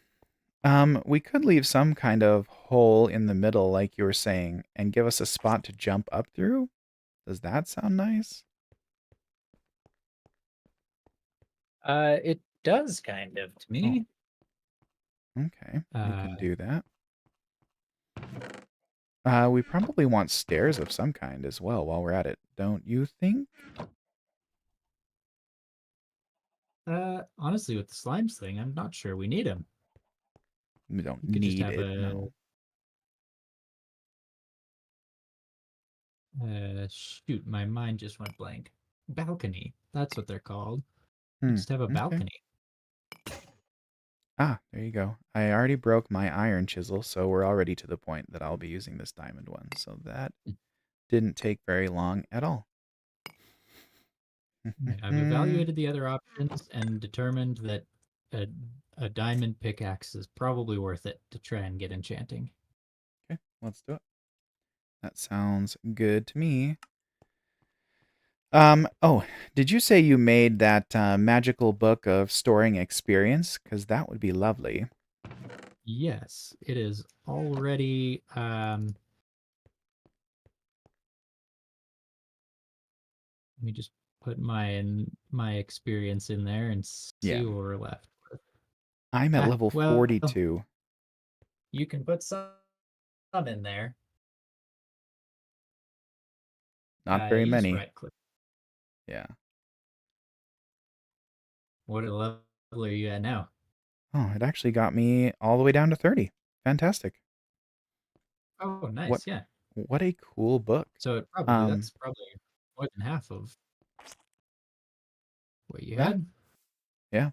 We could leave some kind of hole in the middle, like you were saying, and give us a spot to jump up through. Does that sound nice? It does kind of to Oh, me. okay. We Uh, could do that. We probably want stairs of some kind as well while we're at it, don't you think? honestly, with the slimes thing, I'm not sure we need them. We don't We could just need have it, no. shoot, my mind just went blank. Balcony. That's what they're called. We Hmm. just have a Okay. balcony. Ah, there you go. I already broke my iron chisel, so we're already to the point that I'll be using this diamond one. So that didn't take very long at all. Right, I've evaluated the other options and determined that a, a diamond pickaxe is probably worth it to try and get enchanting. Okay, let's do it. That sounds good to me. Oh, did you say you made that magical book of storing experience? Because that would be lovely. Yes, it is already. Let me just put my experience in there and Yeah. see what we're left with. I'm at level Well, 42. you can put some in there. Not very You just many. right click. Yeah. What level are you at now? Oh, it actually got me all the way down to 30. Fantastic. Oh, What nice. Yeah. what a cool book. So Um, that's probably more than half of what you yeah, had. yeah.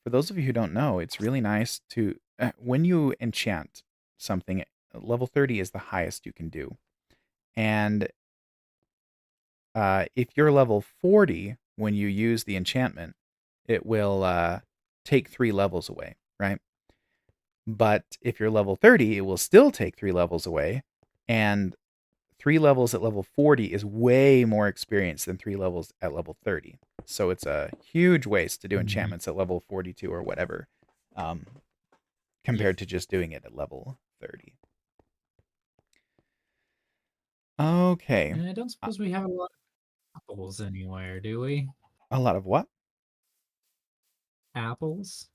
For those of you who don't know, it's really nice to when you enchant something, level 30 is the highest you can do. And if you're level 40 when you use the enchantment, it will take 3 levels away, right? But if you're level 30, it will still take 3 levels away. And 3 levels at level 40 is way more experience than 3 levels at level 30. So it's a huge waste to do Mhm. enchantments at level 42 or whatever, um, Yeah. compared to just doing it at level 30. Okay. And I don't suppose we have a lot of apples anywhere, do we? A lot of what? Apples?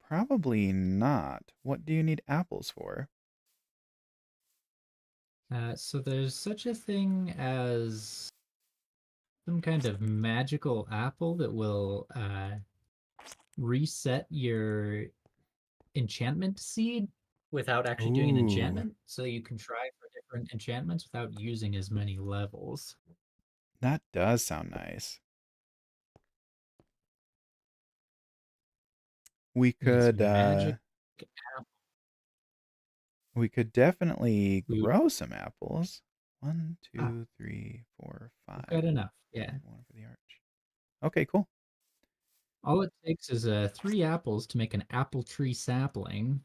Probably not. What do you need apples for? So there's such a thing as some kind of magical apple that will reset your enchantment seed without actually doing an Ooh, enchantment. So you can try for different enchantments without using as many levels. that does sound nice. We These could magic apples. we could definitely We, grow some apples. One, ah, two, three, four, we've got five. enough. Yeah. And one for the arch. Okay, cool. All it takes is 3 apples to make an apple tree sapling.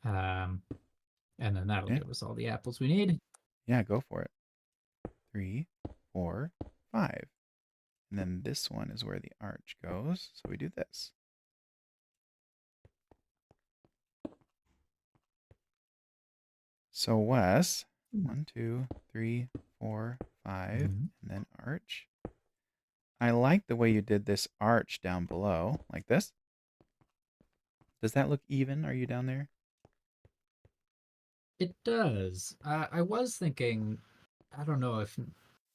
Um, and then that'll Yeah, give us all the apples we need. yeah, go for it. 3, 4, 5. And then this one is where the arch goes. So we do this. So Wes, Hmm. 1, 2, 3, 4, 5, Mhm. and then arch. I like the way you did this arch down below, like this. Does that look even? Are you down there? It does. I was thinking, I don't know if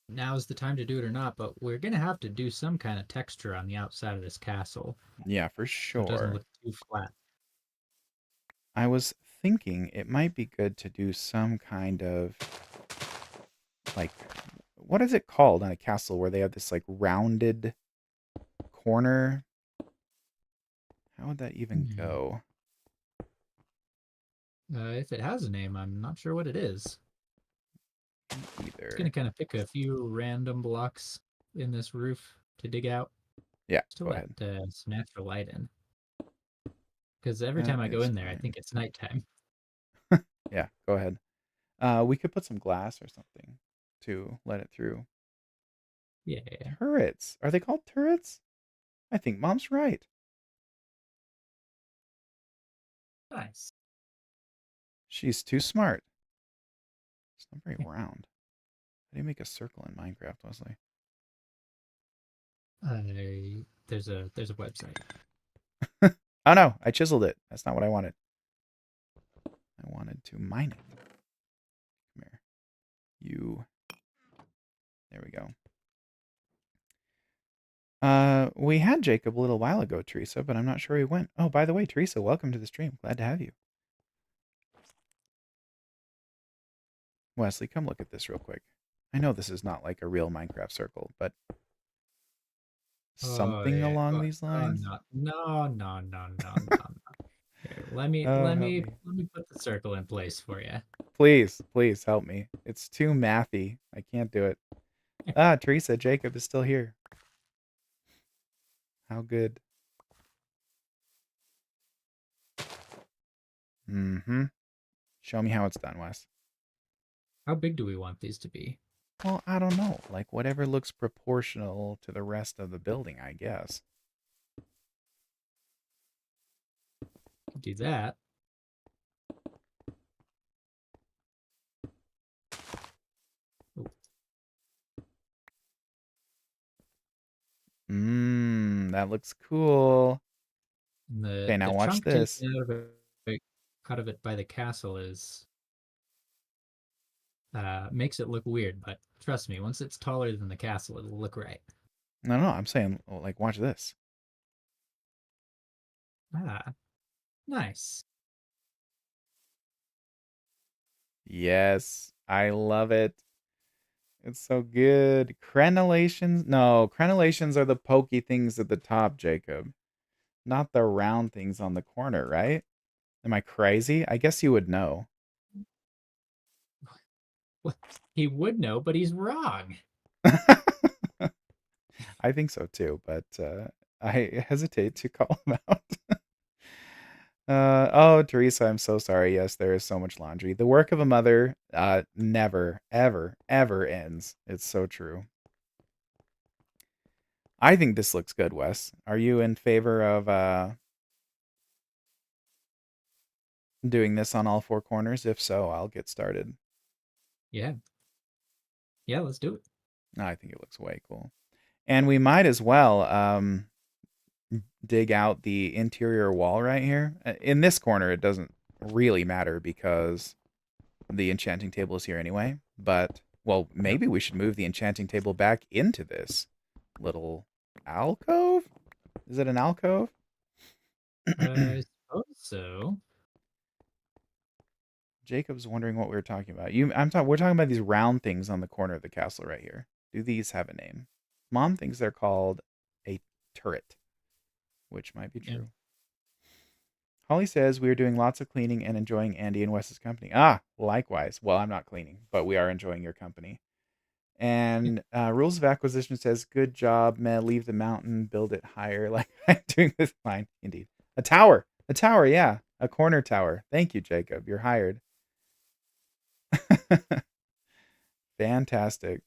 now's the time to do it or not, but we're gonna have to do some kind of texture on the outside of this castle Yeah, for so it doesn't sure. look too flat. I was thinking it might be good to do some kind of like what is it called on a castle where they have this like rounded corner? How would that even Hmm. go? If it has a name, I'm not sure what it is. It's gonna Either. kind of pick a few random blocks in this roof to dig out Yeah, just to go let ahead. some natural light in. Because every That time I go is in there, I fine. think it's nighttime. Yeah, go ahead. We could put some glass or something to let it through. Yeah, Turrets. Are they called turrets? I think Mom's right. nice. She's too smart. It's not very round. How do you make a circle in Minecraft, Wesley? There's a website. Oh no, I chiseled it. That's not what I wanted. I wanted to mine it. Come here. You. There we go. We had Jacob a little while ago, Teresa, but I'm not sure he went. Oh, by the way, Teresa, welcome to the stream. Glad to have you. Wesley, come look at this real quick. I know this is not like a real Minecraft circle, but Oh something yeah. along Oh, these oh lines. no, no, no, no, no, no, no. Here, Help me. let me put the circle in place for you. Please, please help me. It's too mathy. I can't do it. Ah, Teresa, Jacob is still here. How good. Mm-hmm. Show me how it's done, Wes. How big do we want these to be? Well, I don't know. Like whatever looks proportional to the rest of the building, I guess. Do that. Ooh, That looks cool. and Okay, now the watch chunk this. taken out of it by the castle is makes it look weird, but trust me, once it's taller than the castle, it'll look right. No, no, I'm saying, like, watch this. Ah, nice. Yes, I love it. It's so good. Crenellations? No, crenellations are the pokey things at the top, Jacob. Not the round things on the corner, right? Am I crazy? I guess you would know. Well, he would know, but he's wrong. I think so too, but I hesitate to call him out. Oh, Teresa, I'm so sorry. Yes, there is so much laundry. The work of a mother never, ever, ever ends. It's so true. I think this looks good, Wes. Are you in favor of doing this on all four corners? If so, I'll get started. Yeah, yeah, let's do it. I think it looks way cool. And we might as well dig out the interior wall right here. In this corner, it doesn't really matter because the enchanting table is here anyway. But, well, Yep. maybe we should move the enchanting table back into this little alcove? Is it an alcove? I suppose so. Jacob's wondering what we were talking about. We're talking about these round things on the corner of the castle right here. Do these have a name? Mom thinks they're called a turret, which might be Yeah. true. Holly says we are doing lots of cleaning and enjoying Andy and Wes's company. Ah, likewise. Well, I'm not cleaning, but we are enjoying your company. And Rules of Acquisition says, good job, man. Leave the mountain, build it higher. Like I'm doing this fine, indeed. A tower. A tower, yeah. A corner tower. Thank you, Jacob. You're hired. Fantastic.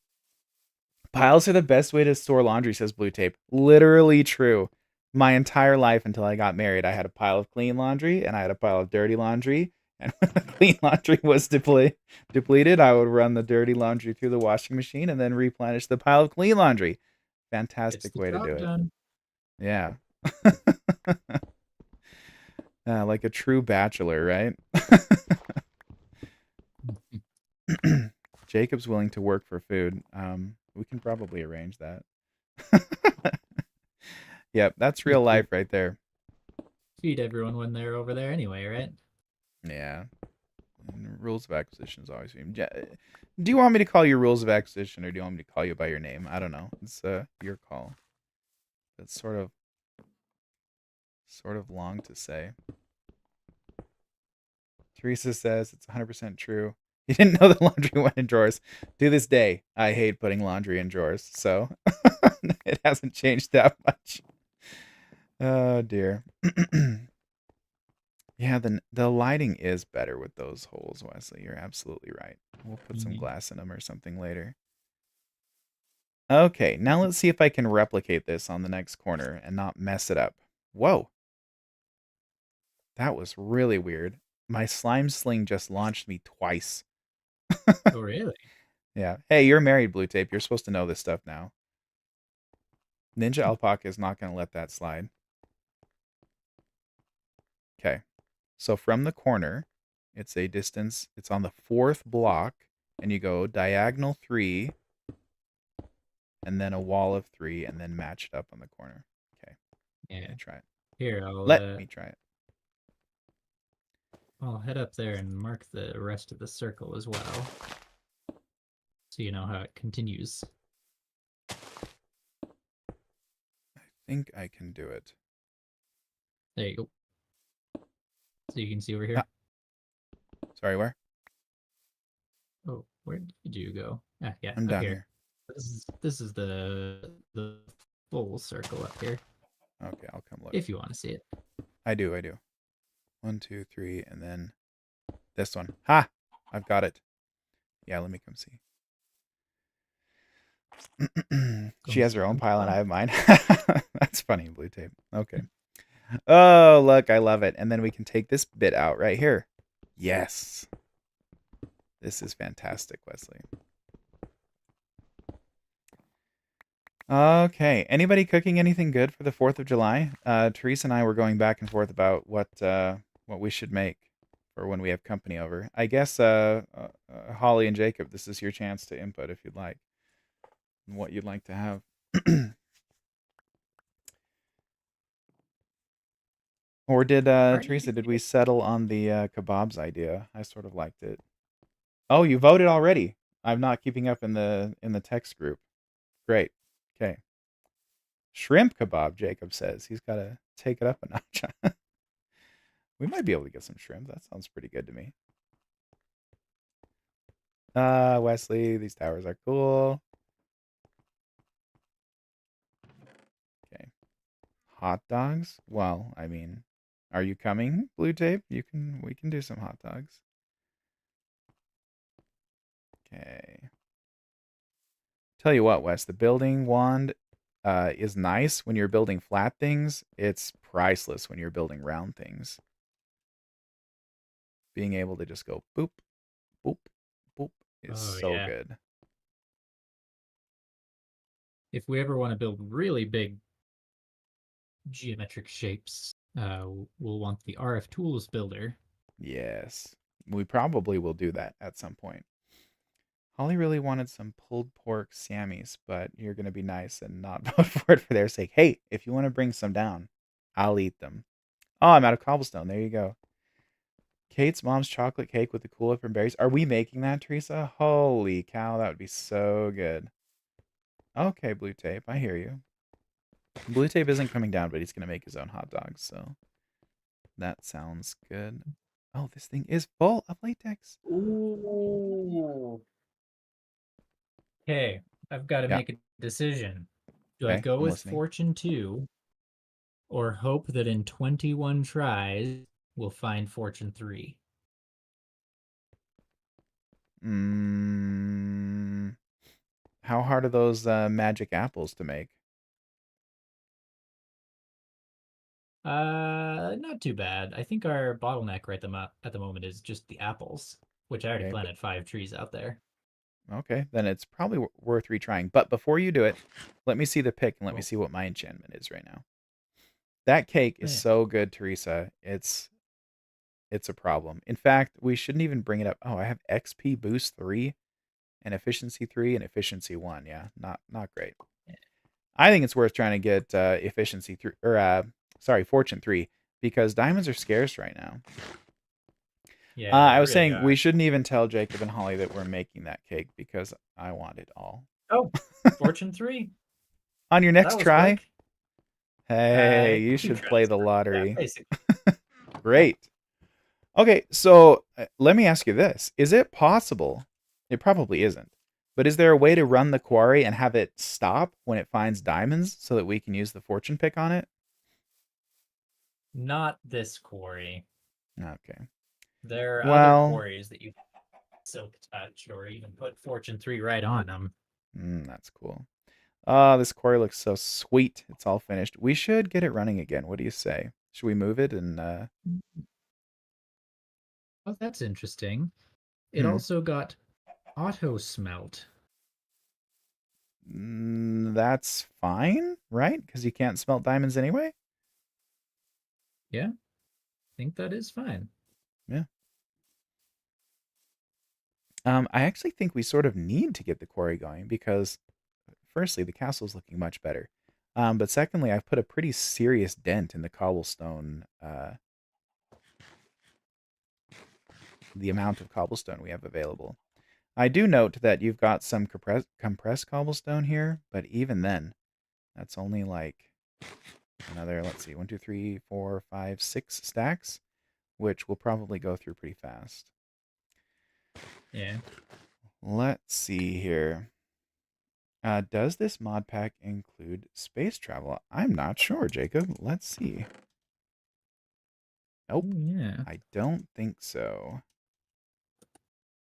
Piles are the best way to store laundry, says Blue Tape. Literally true. My entire life until I got married, I had a pile of clean laundry and I had a pile of dirty laundry. And when the clean laundry was depleted, I would run the dirty laundry through the washing machine and then replenish the pile of clean laundry. It's Fantastic the way to do job it. done. Yeah. Like a true bachelor, right? Jacob's willing to work for food. We can probably arrange that. Yep, that's real life right there. Feed everyone when they're over there anyway, right? Yeah. And rules of acquisition is always. Do you want me to call you rules of acquisition, or do you want me to call you by your name? I don't know. It's your call. It's sort of long to say. Teresa says it's 100% true. You didn't know the laundry went in drawers. To this day, I hate putting laundry in drawers, so it hasn't changed that much. Oh dear. Yeah, the lighting is better with those holes, Wesley. You're absolutely right. We'll put some Mhm. glass in them or something later. Okay, now let's see if I can replicate this on the next corner and not mess it up. Whoa, that was really weird. My slime sling just launched me twice. Oh, really? Yeah. Hey, you're married, Blue Tape. You're supposed to know this stuff now. Ninja Alpaca is not going to let that slide. Okay. So from the corner, it's a distance. It's on the fourth block, and you go diagonal 3, and then a wall of 3, and then match it up on the corner. Okay. Let Yeah. me try it. Here, Let me try it. I'll head up there and mark the rest of the circle as well, so you know how it continues. I think I can do it. There you go. So you can see over Ah, here. sorry, where? Oh, where did you go? Ah, yeah, I'm up down here. here. This is the full circle up here, Okay, I'll come look. if you want to see it. I do. 1, 2, 3, and then this one. Ha! I've got it. Yeah, let me come see. She Come has her see, own come pile and I saw. have mine. That's funny, blue tape. Okay. Oh, look, I love it. And then we can take this bit out right here. Yes. This is fantastic, Wesley. Okay. Anybody cooking anything good for the 4th of July? Teresa and I were going back and forth about what we should make for when we have company over. I guess Holly and Jacob, this is your chance to input if you'd like. What you'd like to have. Or did Party. Teresa, did we settle on the kebabs idea? I sort of liked it. Oh, you voted already. I'm not keeping up in the text group. Great. Okay. Shrimp kebab, Jacob says. He's got to take it up a notch. We might be able to get some shrimp. That sounds pretty good to me. Wesley, these towers are cool. Okay. Hot dogs? Well, I mean, are you coming, Blue Tape? We can do some hot dogs. Okay. Tell you what, Wes, the building wand is nice when you're building flat things. It's priceless when you're building round things. Being able to just go boop, boop, boop is Oh so yeah. good. If we ever want to build really big geometric shapes, we'll want the RF Tools builder. Yes. We probably will do that at some point. Holly really wanted some pulled pork Sammys, but you're going to be nice and not vote for it for their sake. Hey, if you want to bring some down, I'll eat them. Oh, I'm out of cobblestone. There you go. Kate's mom's chocolate cake with the cool whip and berries. Are we making that, Teresa? Holy cow, that would be so good. Okay, Blue Tape, I hear you. Blue Tape isn't coming down, but he's going to make his own hot dogs, so that sounds good. Oh, this thing is full of latex. Ooh. Okay, I've got to Yeah, make a decision. Do I okay, go I'm with listening. Fortune 2 or hope that in 21 tries we'll find Fortune 3? Mm, how hard are those magic apples to make? Not too bad. I think our bottleneck at the moment is just the apples, which I already Okay, but planted 5 trees out there. okay, then it's probably worth retrying. But before you do it, let me see the pick and let me Oh, see what my enchantment is right now. That cake is yeah. so good, Teresa. It's a problem. In fact, we shouldn't even bring it up. Oh, I have XP boost 3 and efficiency 3 and efficiency 1. Yeah, not great. I think it's worth trying to get efficiency 3 or sorry, fortune 3 because diamonds are scarce right now. Yeah, I they was really saying we are. shouldn't even tell Jacob and Holly that we're making that cake because I want it all. Oh, Fortune 3. On your That next was try, quick. hey, you 2 should play tries. the Yeah, lottery. basically. Great. Okay, so let me ask you this. Is it possible? It probably isn't. But is there a way to run the quarry and have it stop when it finds diamonds so that we can use the fortune pick on it? Not this quarry. Okay. There are other Well, quarries that you silk touch or even put Fortune 3 right on them. that's cool. This quarry looks so sweet. It's all finished. We should get it running again. What do you say? Should we move it and Oh, that's interesting. It hmm, also got auto smelt. that's fine, right? Because you can't smelt diamonds anyway? Yeah, I think that is fine. Yeah. I actually think we sort of need to get the quarry going because firstly, the castle's looking much better. But secondly, I've put a pretty serious dent in the cobblestone, the amount of cobblestone we have available. I do note that you've got some compressed cobblestone here, but even then, that's only like another, let's see, 1, 2, 3, 4, 5, 6 stacks, which we'll probably go through pretty fast. Yeah. Let's see here. Does this mod pack include space travel? I'm not sure, Jacob. Let's see. Nope. Ooh, yeah. I don't think so.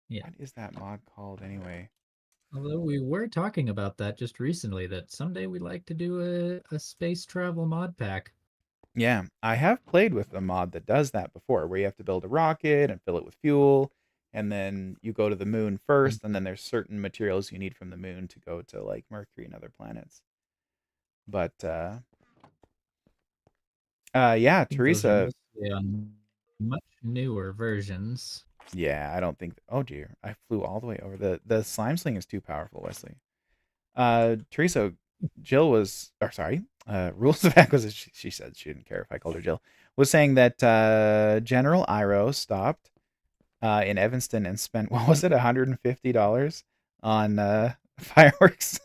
Yeah. What is that mod called anyway? Although we were talking about that just recently, that someday we'd like to do a space travel mod pack. Yeah, I have played with a mod that does that before, where you have to build a rocket and fill it with fuel, and then you go to the moon first, and Mhm. then there's certain materials you need from the moon to go to like Mercury and other planets. But yeah, I think those are Teresa. mostly on much newer versions. Yeah, I don't think. Oh dear, I flew all the way over. The slime sling is too powerful, Wesley. Teresa, Jill was, or sorry, Rules of Acquisition. She said she didn't care if I called her Jill. Was saying that General Iro stopped in Evanston and spent what was it, $150 on fireworks.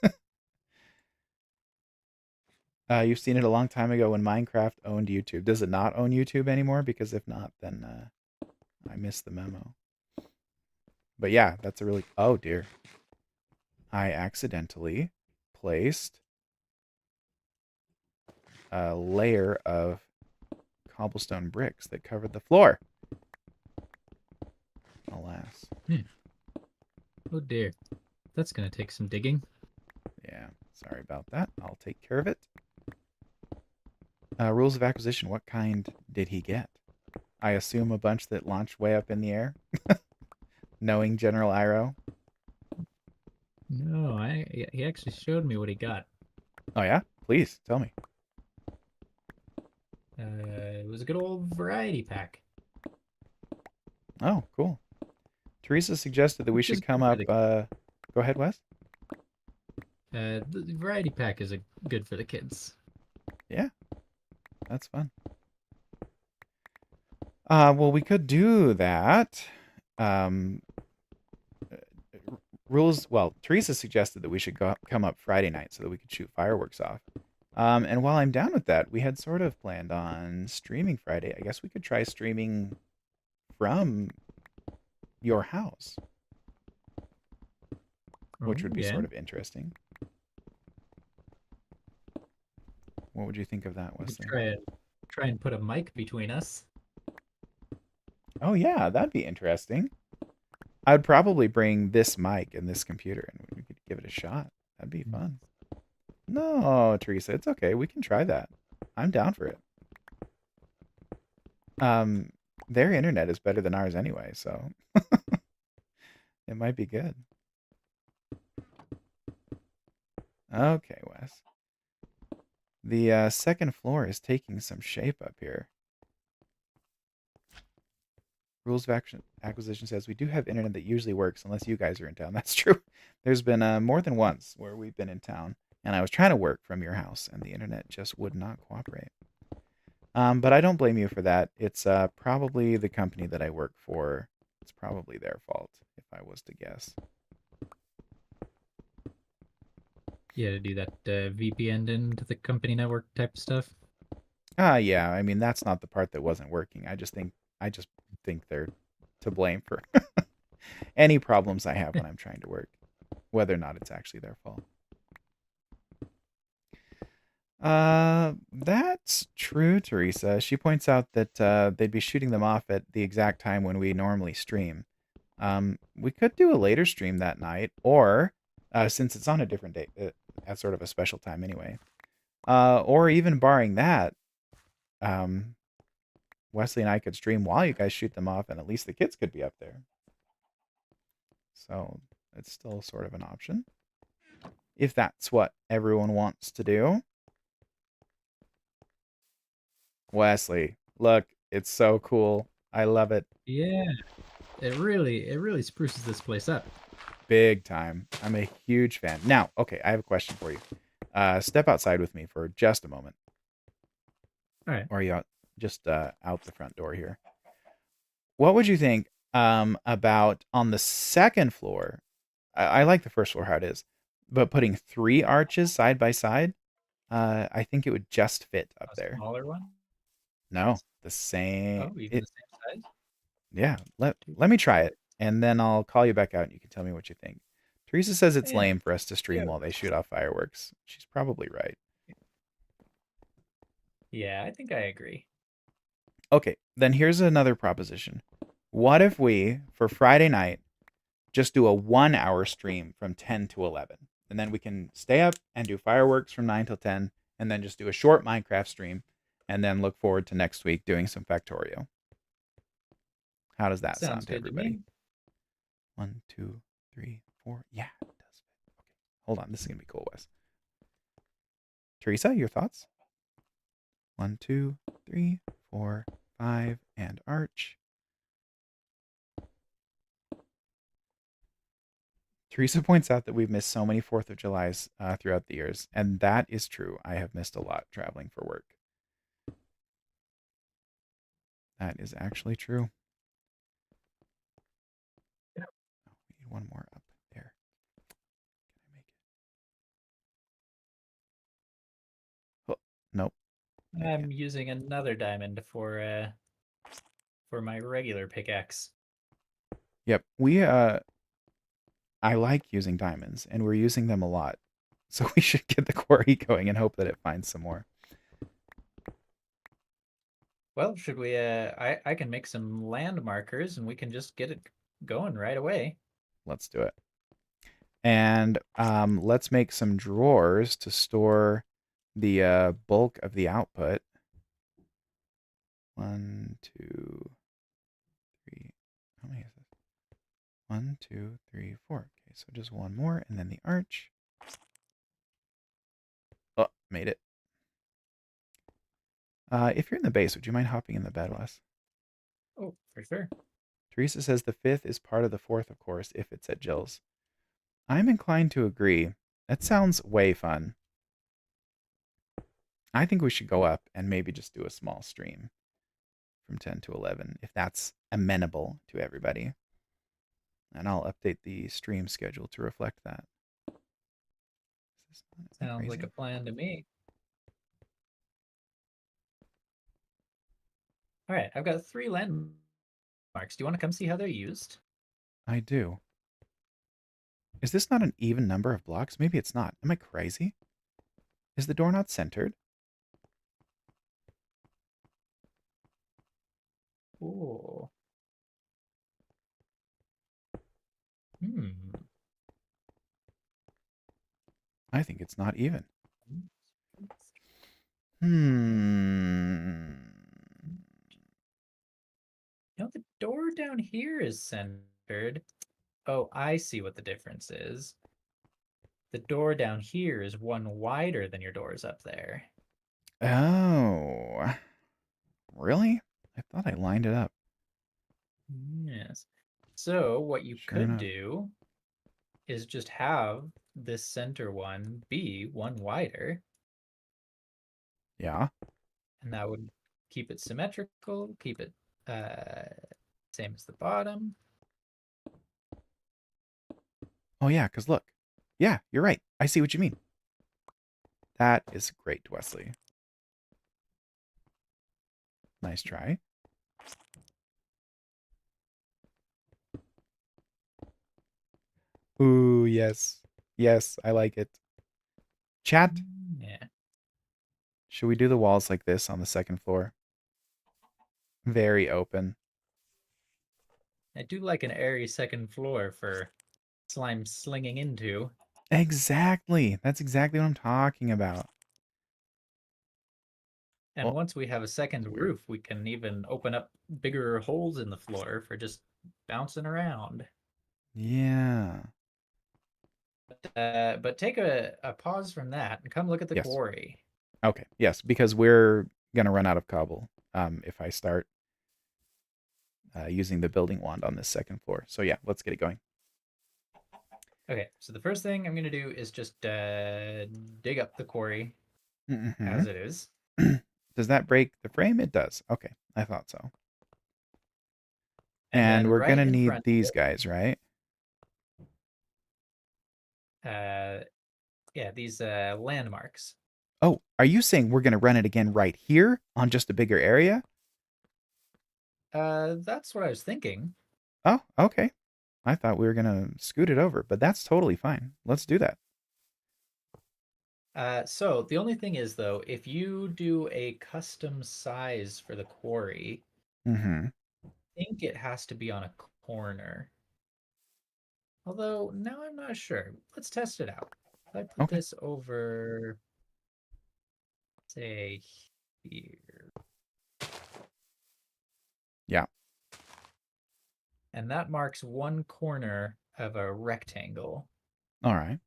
You've seen it a long time ago when Minecraft owned YouTube. Does it not own YouTube anymore? Because if not, then I missed the memo. But yeah, that's a really. Oh dear, I accidentally placed a layer of cobblestone bricks that covered the floor. Alas. Hmm. Oh dear. That's going to take some digging. Yeah, sorry about that. I'll take care of it. Rules of acquisition. What kind did he get? I assume a bunch that launched way up in the air, knowing General Iro. No, he actually showed me what he got. Oh yeah, please tell me. It was a good old variety pack, Oh, cool. Teresa suggested that we which should is come good for up. the Go ahead, Wes. the variety pack is good for the kids. Yeah, that's fun. Well, we could do that. Um, rules. Well, Teresa suggested that we should come up Friday night so that we could shoot fireworks off. And while I'm down with that, we had sort of planned on streaming Friday. I guess we could try streaming from your house, which Oh would be yeah, sort of interesting. What would you think of that, we could Wesley? try and put a mic between us. Oh yeah, that'd be interesting. I'd probably bring this mic and this computer, and we could give it a shot. That'd be fun. No, Teresa, it's okay. We can try that. I'm down for it. Um, their internet is better than ours anyway, so it might be good. Okay, Wes. The second floor is taking some shape up here. Rules of acquisition says we do have internet that usually works unless you guys are in town. That's true. There's been more than once where we've been in town, and I was trying to work from your house, and the internet just would not cooperate. But I don't blame you for that. It's probably the company that I work for. It's probably their fault, if I was to guess. Yeah, to do that VPN into the company network type stuff. Yeah. I mean, that's not the part that wasn't working. I just think they're to blame for any problems I have when I'm trying to work, whether or not it's actually their fault. That's true, Teresa. She points out that they'd be shooting them off at the exact time when we normally stream. We could do a later stream that night, or since it's on a different day, at sort of a special time anyway. Or even barring that, um, Wesley and I could stream while you guys shoot them off, and at least the kids could be up there. So it's still sort of an option if that's what everyone wants to do. Wesley, look, it's so cool. I love it. Yeah, it really spruces this place up. Big time. I'm a huge fan. Now, okay, I have a question for you. Step outside with me for just a moment. All right. Or are you just out the front door here? What would you think about on the second floor? I like the first floor how it is, but putting three arches side by side, I think it would just fit up A there. smaller one? No, the same. Oh, even the same size? Yeah. Let Two, let me try four. it, and then I'll call you back out, and you can tell me what you think. Teresa says it's Yeah. lame for us to Yeah. stream while they shoot off fireworks. She's probably right. Yeah, I think I agree. Okay, then here's another proposition. What if we, for Friday night, just do a 1 hour stream from 10 to 11. And then we can stay up and do fireworks from 9 till 10, and then just do a short Minecraft stream, and then look forward to next week doing some Factorio. How does that Sounds sound to good to everybody? me. 1, 2, 3, 4. Yeah, it does. Okay. Hold on. This is going to be cool, Wes. Teresa, your thoughts? 1, 2, 3, 4, 5, and Arch. Teresa points out that we've missed so many 4th of Julys throughout the years, and that is true. I have missed a lot traveling for work. That is actually true. Oh, we need one more up there. Can I make it? Oh, nope. I I'm can't. using another diamond for my regular pickaxe. Yep. I like using diamonds, and we're using them a lot. So we should get the quarry going and hope that it finds some more. Well, should we I can make some land markers and we can just get it going right away. Let's do it. And let's make some drawers to store the bulk of the output. 1, 2, 3. How many is this? 1, 2, 3, 4. Okay, so just one more, and then the arch. Oh, made it. If you're in the base, would you mind hopping in the bed, Wes? Oh, for sure. Teresa says the 5th is part of the 4th, of course, if it's at Jill's. I'm inclined to agree. That sounds way fun. I think we should go up and maybe just do a small stream from 10 to 11, if that's amenable to everybody. And I'll update the stream schedule to reflect that. Am I Sounds like a crazy? plan to me. All right, I've got 3 landmarks. Do you want to come see how they're used? I do. Is this not an even number of blocks? Maybe it's not. Am I crazy? Is the door not centered? Oh. Hmm. I think it's not even. Hmm. Hmm. No, the door down here is centered. Oh, I see what the difference is. The door down here is one wider than your doors up there. Oh. Really? I thought I lined it up. Yes. So what you Sure could enough. do is just have this center one be one wider, Yeah. and that would keep it symmetrical, keep it uh, same as the bottom. Oh, yeah, because look. Yeah, you're right. I see what you mean. That is great, Wesley. Nice try. Ooh, yes. Yes, I like it. Chat, Yeah, should we do the walls like this on the second floor? Very open. I do like an airy second floor for slime slinging into. Exactly. That's exactly what I'm talking about. And Oh, once we have a it's second weird. roof, we can even open up bigger holes in the floor for just bouncing around. Yeah. But take a pause from that and come look at the Yes. quarry. Okay. Yes, because we're gonna run out of cobble if I start using the building wand on this second floor. So yeah, let's get it going. Okay, so the first thing I'm going to do is just dig up the quarry Mm-hmm. as it is. Does that break the frame? It does. Okay, I thought so. And And then we're right gonna in need front these guys, right? of it, yeah, these landmarks. Oh, are you saying we're gonna run it again right here on just a bigger area? That's what I was thinking. Oh, okay. I thought we were gonna scoot it over, but that's totally fine. Let's do that. So the only thing is though, if you do a custom size for the quarry, Mm-hmm. I think it has to be on a corner. Although now I'm not sure. Let's test it out. If I put Okay. this over, say, here, Yeah. and that marks one corner of a rectangle. All right.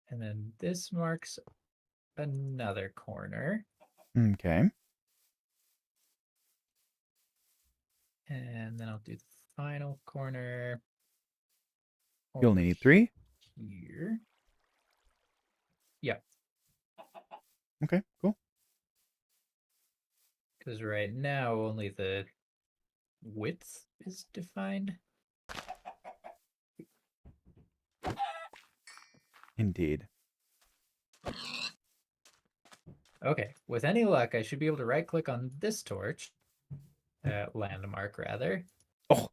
And then this marks another corner. Okay. And then I'll do the final corner You over only need 3. here. Yeah, Okay. Cool. because right now only the width is defined. Indeed. Okay, with any luck, I should be able to right click on this torch, landmark rather. Oh,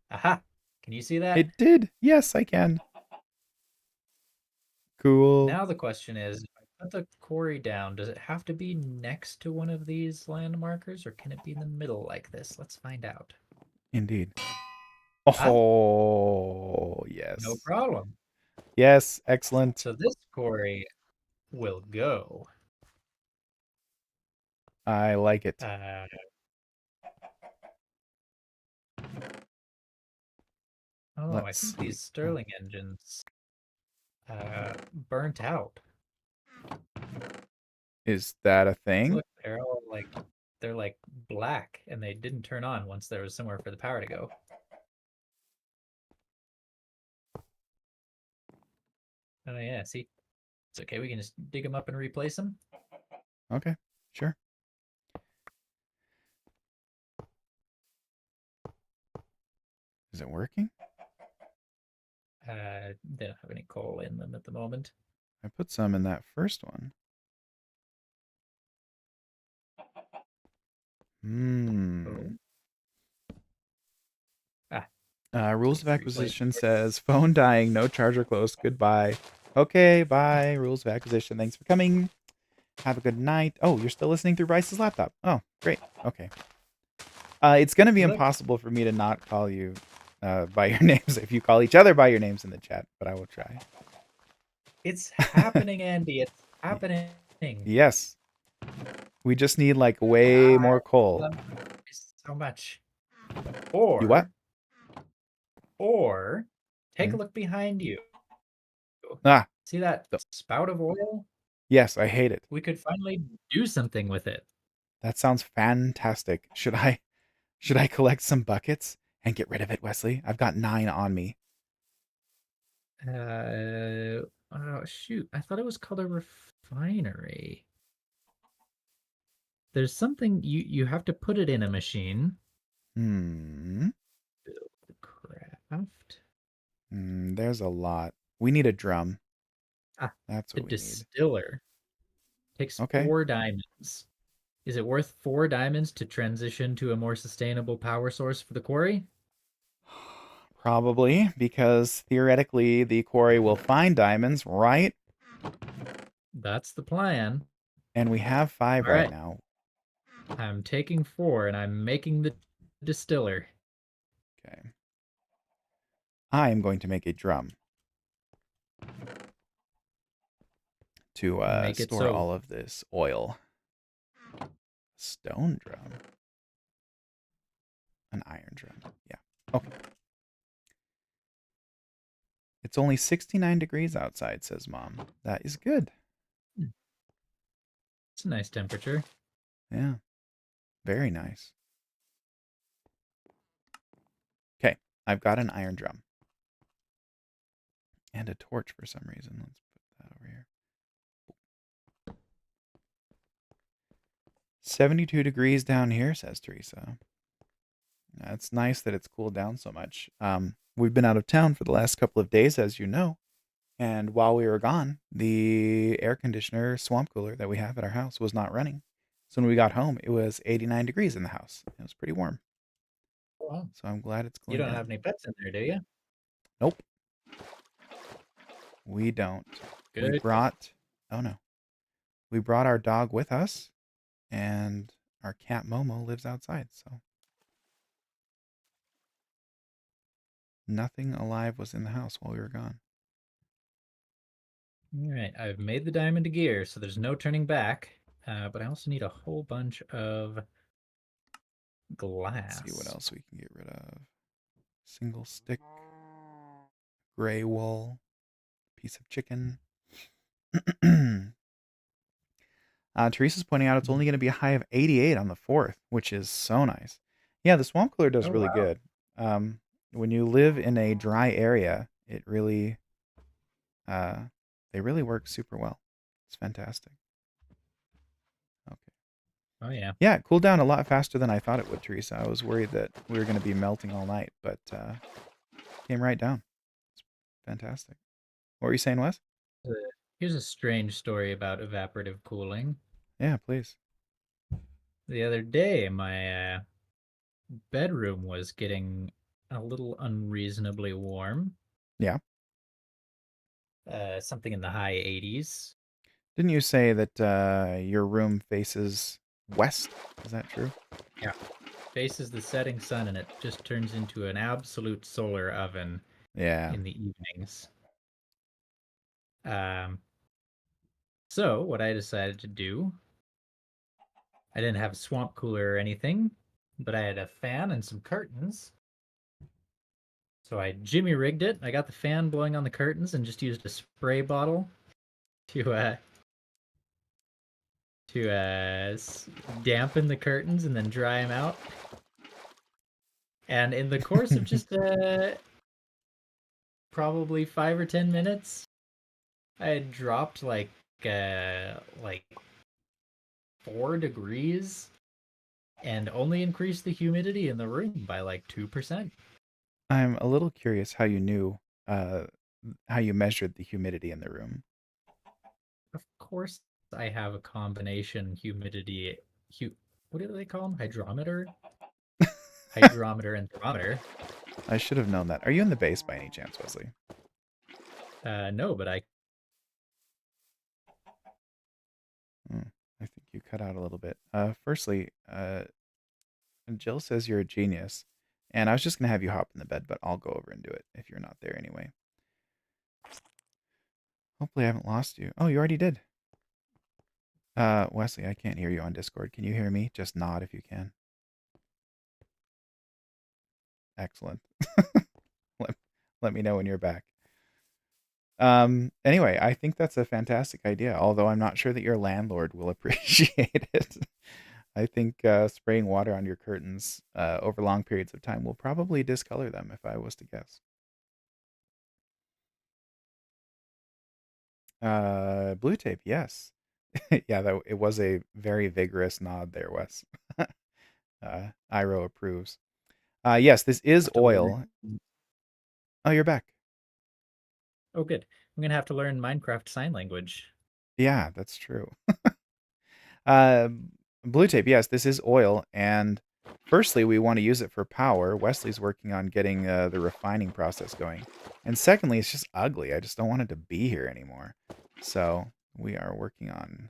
Aha! Can you see that? it did. Yes, I can. Cool. Now the question is, if I put the quarry down, does it have to be next to one of these landmarkers, or can it be in the middle like this? Let's find out. Indeed. Ah, Oh, no yes. problem. Yes, excellent. So this quarry will go. I like it. Uh, oh, I Let's think see. these Oh, Stirling engines burnt out. is that a 'Cause thing? look, they're like black, and they didn't turn on once there was somewhere for the power to go. Oh yeah, see, it's okay. We can just dig them up and replace them. Okay, sure. Is it working? They don't have any coal in them at the moment. I put some in that first one. Oh, Hmm. ah, Rules of let's replace. acquisition says phone dying, no charger close. Goodbye. Okay, bye. Rules of acquisition. Thanks for coming. Have a good night. Oh, you're still listening through Bryce's laptop. Oh, great. Okay. It's going to be Look, impossible for me to not call you by your names if you call each other by your names in the chat, but I will try. it's happening, Andy. It's happening. Yes. We just need like way I more coal. love this so much. You what? Or take Hmm? a look behind you. Ah, See that th- spout of oil? yes, I hate it. We could finally do something with it. That sounds fantastic. Should I collect some buckets and get rid of it, Wesley? I've got 9 on me. Oh shoot! I thought it was called a refinery. There's something you have to put it in a machine. Hmm. Build craft. There's a lot. We need a drum. Ah, That's a what we need. distiller takes Okay. 4 diamonds. Is it worth 4 diamonds to transition to a more sustainable power source for the quarry? Probably because theoretically the quarry will find diamonds, right? That's the plan. And we have 5 All right right, now. I'm taking 4 and I'm making the distiller. Okay. I am going to make a drum to Make it store so. all of this oil. Stone drum. An iron drum. Yeah. Okay. It's only 69 degrees outside, says Mom. That is good. It's a nice temperature. Yeah. Very nice. Okay. I've got an iron drum. And a torch for some reason. Let's put that over here. 72 degrees down here, says Teresa. It's nice that it's cooled down so much. We've been out of town for the last couple of days, as you know. And while we were gone, the air conditioner swamp cooler that we have at our house was not running. So when we got home, it was 89 degrees in the house. It was pretty warm. Wow. So I'm glad it's You cooling don't have down. any pets in there, do you? Nope, we don't. We Good. brought Oh no. We brought our dog with us, and our cat Momo lives outside, so nothing alive was in the house while we were gone. All right, I've made the diamond to gear, so there's no turning back. But I also need a whole bunch of Let's see what glass. else we can get rid of. Single stick, gray wool, piece of chicken. Teresa's pointing out it's only going to be a high of 88 on the 4th, which is so nice. Yeah, the swamp cooler does Oh really wow! good. When you live in a dry area, it really, uh, they really work super well. It's fantastic. Okay. Oh yeah. Yeah, it cooled down a lot faster than I thought it would, Teresa. I was worried that we were going to be melting all night, but came right down. It's fantastic. What were you saying, Wes? Uh, Here's a strange story about evaporative cooling. Yeah, please. The other day, my bedroom was getting a little unreasonably warm. Yeah. Something in the high 80s. Didn't you say that your room faces west? Is that true? Yeah. Faces the setting sun, and it just turns into an absolute solar oven Yeah. in the evenings. Um, so what I decided to do, I didn't have a swamp cooler or anything, but I had a fan and some curtains. So I jimmy rigged it. I got the fan blowing on the curtains and just used a spray bottle to dampen the curtains and then dry them out. And in the course of just probably 5 or 10 minutes, I had dropped like 4 degrees and only increased the humidity in the room by like 2%. I'm a little curious how you knew, uh, how you measured the humidity in the room. Of course, I have a combination humidity. What do they call them? Hydrometer and thermometer. I should have known that. Are you in the base by any chance, Wesley? No, but I Hmm, I think you cut out a little bit. Firstly, Jill says you're a genius, and I was just gonna have you hop in the bed, but I'll go over and do it if you're not there anyway. Hopefully, I haven't lost you. Oh, you already did. Wesley, I can't hear you on Discord. Can you hear me? Just nod if you can. Excellent. let, let me know when you're back. Anyway, I think that's a fantastic idea, although I'm not sure that your landlord will appreciate it. I think spraying water on your curtains over long periods of time will probably discolor them, if I was to guess. Blue tape, yes. Yeah, it was a very vigorous nod there, Wes. Iro approves. Yes, this is have to learn. oil. Oh, you're back. Oh, good. I'm gonna have to learn Minecraft Sign Language. Yeah, that's true. Uh, Blue tape, yes, this is oil, and firstly, we want to use it for power. Wesley's working on getting the refining process going, and secondly, it's just ugly. I just don't want it to be here anymore. So we are working on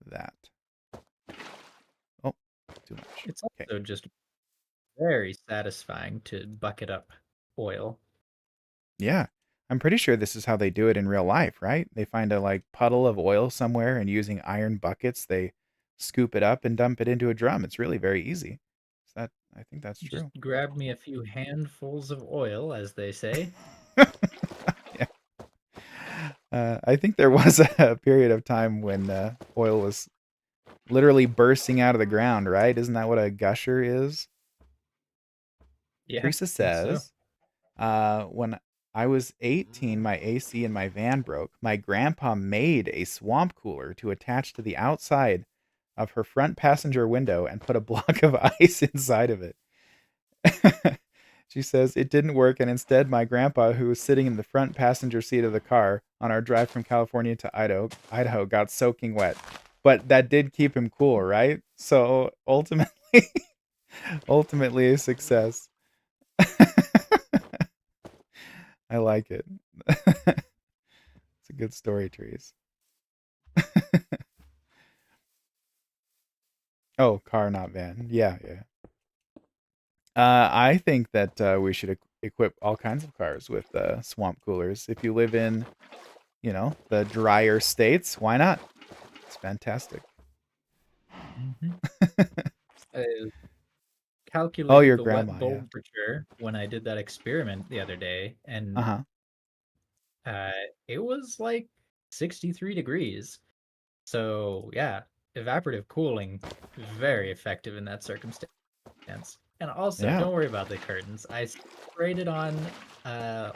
that. Oh, too much. It's Okay. also just very satisfying to bucket up oil. Yeah. I'm pretty sure this is how they do it in real life, right? They find a like puddle of oil somewhere and using iron buckets, they scoop it up and dump it into a drum. It's really very easy. I think that's Just true. grab me a few handfuls of oil, as they say. Yeah. I think there was a period of time when oil was literally bursting out of the ground, right? Isn't that what a gusher is? Yeah, Teresa I think so. says, when I was 18, my AC in my van broke. My grandpa made a swamp cooler to attach to the outside of her front passenger window and put a block of ice inside of it. She says it didn't work, and instead, my grandpa, who was sitting in the front passenger seat of the car on our drive from California to Idaho, got soaking wet. But that did keep him cool, right? So ultimately, ultimately a success. I like it. It's a good story, Trees. Oh, car, not van. Yeah, yeah. I think that we should equip all kinds of cars with swamp coolers. If you live in, the drier states, why not? It's fantastic. Mhm. I Oh, calculated your the wet grandma, yeah. bulb for sure when I did that experiment the other day, and Uh-huh. uh, it was like 63 degrees. So yeah, evaporative cooling, very effective in that circumstance. And also, Yeah. don't worry about the curtains. I sprayed it on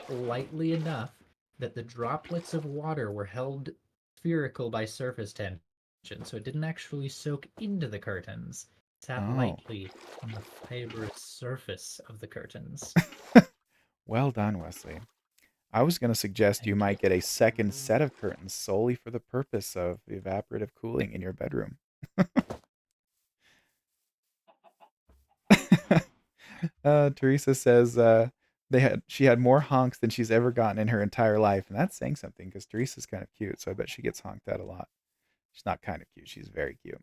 lightly enough that the droplets of water were held spherical by surface tension, so it didn't actually soak into the curtains. It sat Oh. lightly on the fibrous surface of the curtains. Well done, Wesley. I was going to suggest you Thank you. might get a second set of curtains solely for the purpose of evaporative cooling in your bedroom. Teresa says she had more honks than she's ever gotten in her entire life, and that's saying something because Teresa's kind of cute, so I bet she gets honked at a lot. She's not kind of cute; she's very cute.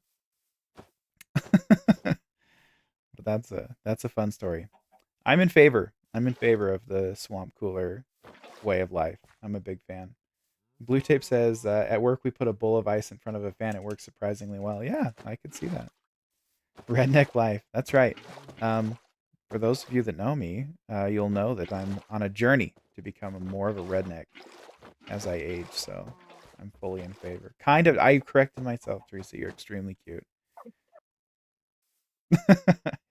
But that's a fun story. I'm in favor. I'm in favor of the swamp cooler way of life. I'm a big fan. Blue Tape says at work we put a bowl of ice in front of a fan. It works surprisingly well. Yeah, I could see that. Redneck life. That's right. For those of you that know me, you'll know that I'm on a journey to become more of a redneck as I age. So I'm fully in favor. Kind of. I corrected myself, Teresa. You're extremely cute.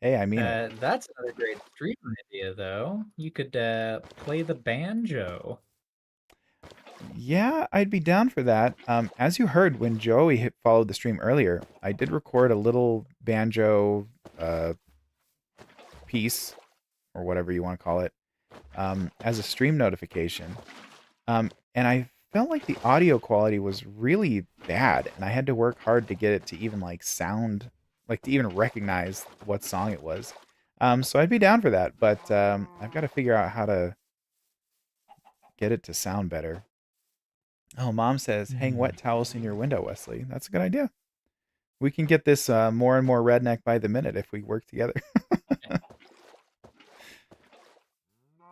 Hey, I mean it. That's another great stream idea, though. You could play the banjo. Yeah, I'd be down for that. As you heard when Joey followed the stream earlier, I did record a little banjo piece or whatever you want to call it as a stream notification. And I felt like the audio quality was really bad, and I had to work hard to get it to even like sound, like to even recognize what song it was. So I'd be down for that, but I've got to figure out how to get it to sound better. Oh, Mom says, hang Hmm. wet towels in your window, Wesley. That's a good idea. We can get this more and more redneck by the minute if we work together.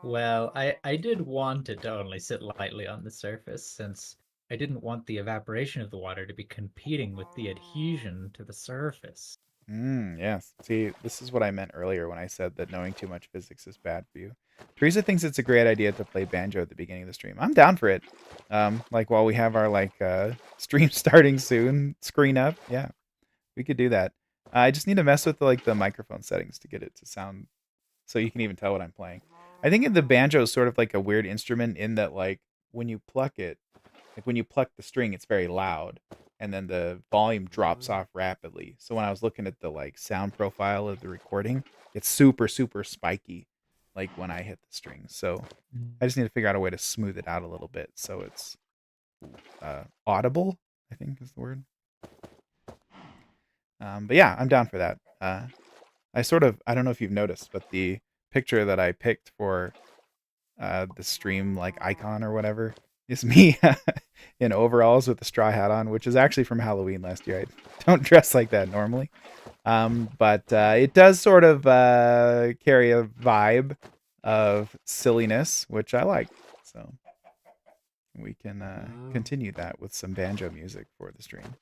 Well, I did want it to only sit lightly on the surface since I didn't want the evaporation of the water to be competing with the adhesion to the surface. Yes. See, this is what I meant earlier when I said that knowing too much physics is bad for you. Teresa thinks it's a great idea to play banjo at the beginning of the stream. I'm down for it. Like while we have our stream starting soon screen up, yeah, we could do that. I just need to mess with the microphone settings to get it to sound so you can even tell what I'm playing. I think the banjo is sort of like a weird instrument in that when you pluck it, like when you pluck the string, it's very loud, and then the volume drops off rapidly. So when I was looking at the sound profile of the recording, it's super super spiky, like when I hit the strings. So I just need to figure out a way to smooth it out a little bit so it's audible. I think is the word. But yeah, I'm down for that. I don't know if you've noticed, but the picture that I picked for the stream icon or whatever is me in overalls with a straw hat on, which is actually from Halloween last year. I don't dress like that normally, but it does sort of carry a vibe of silliness, which I like. So we can continue that with some banjo music for the stream.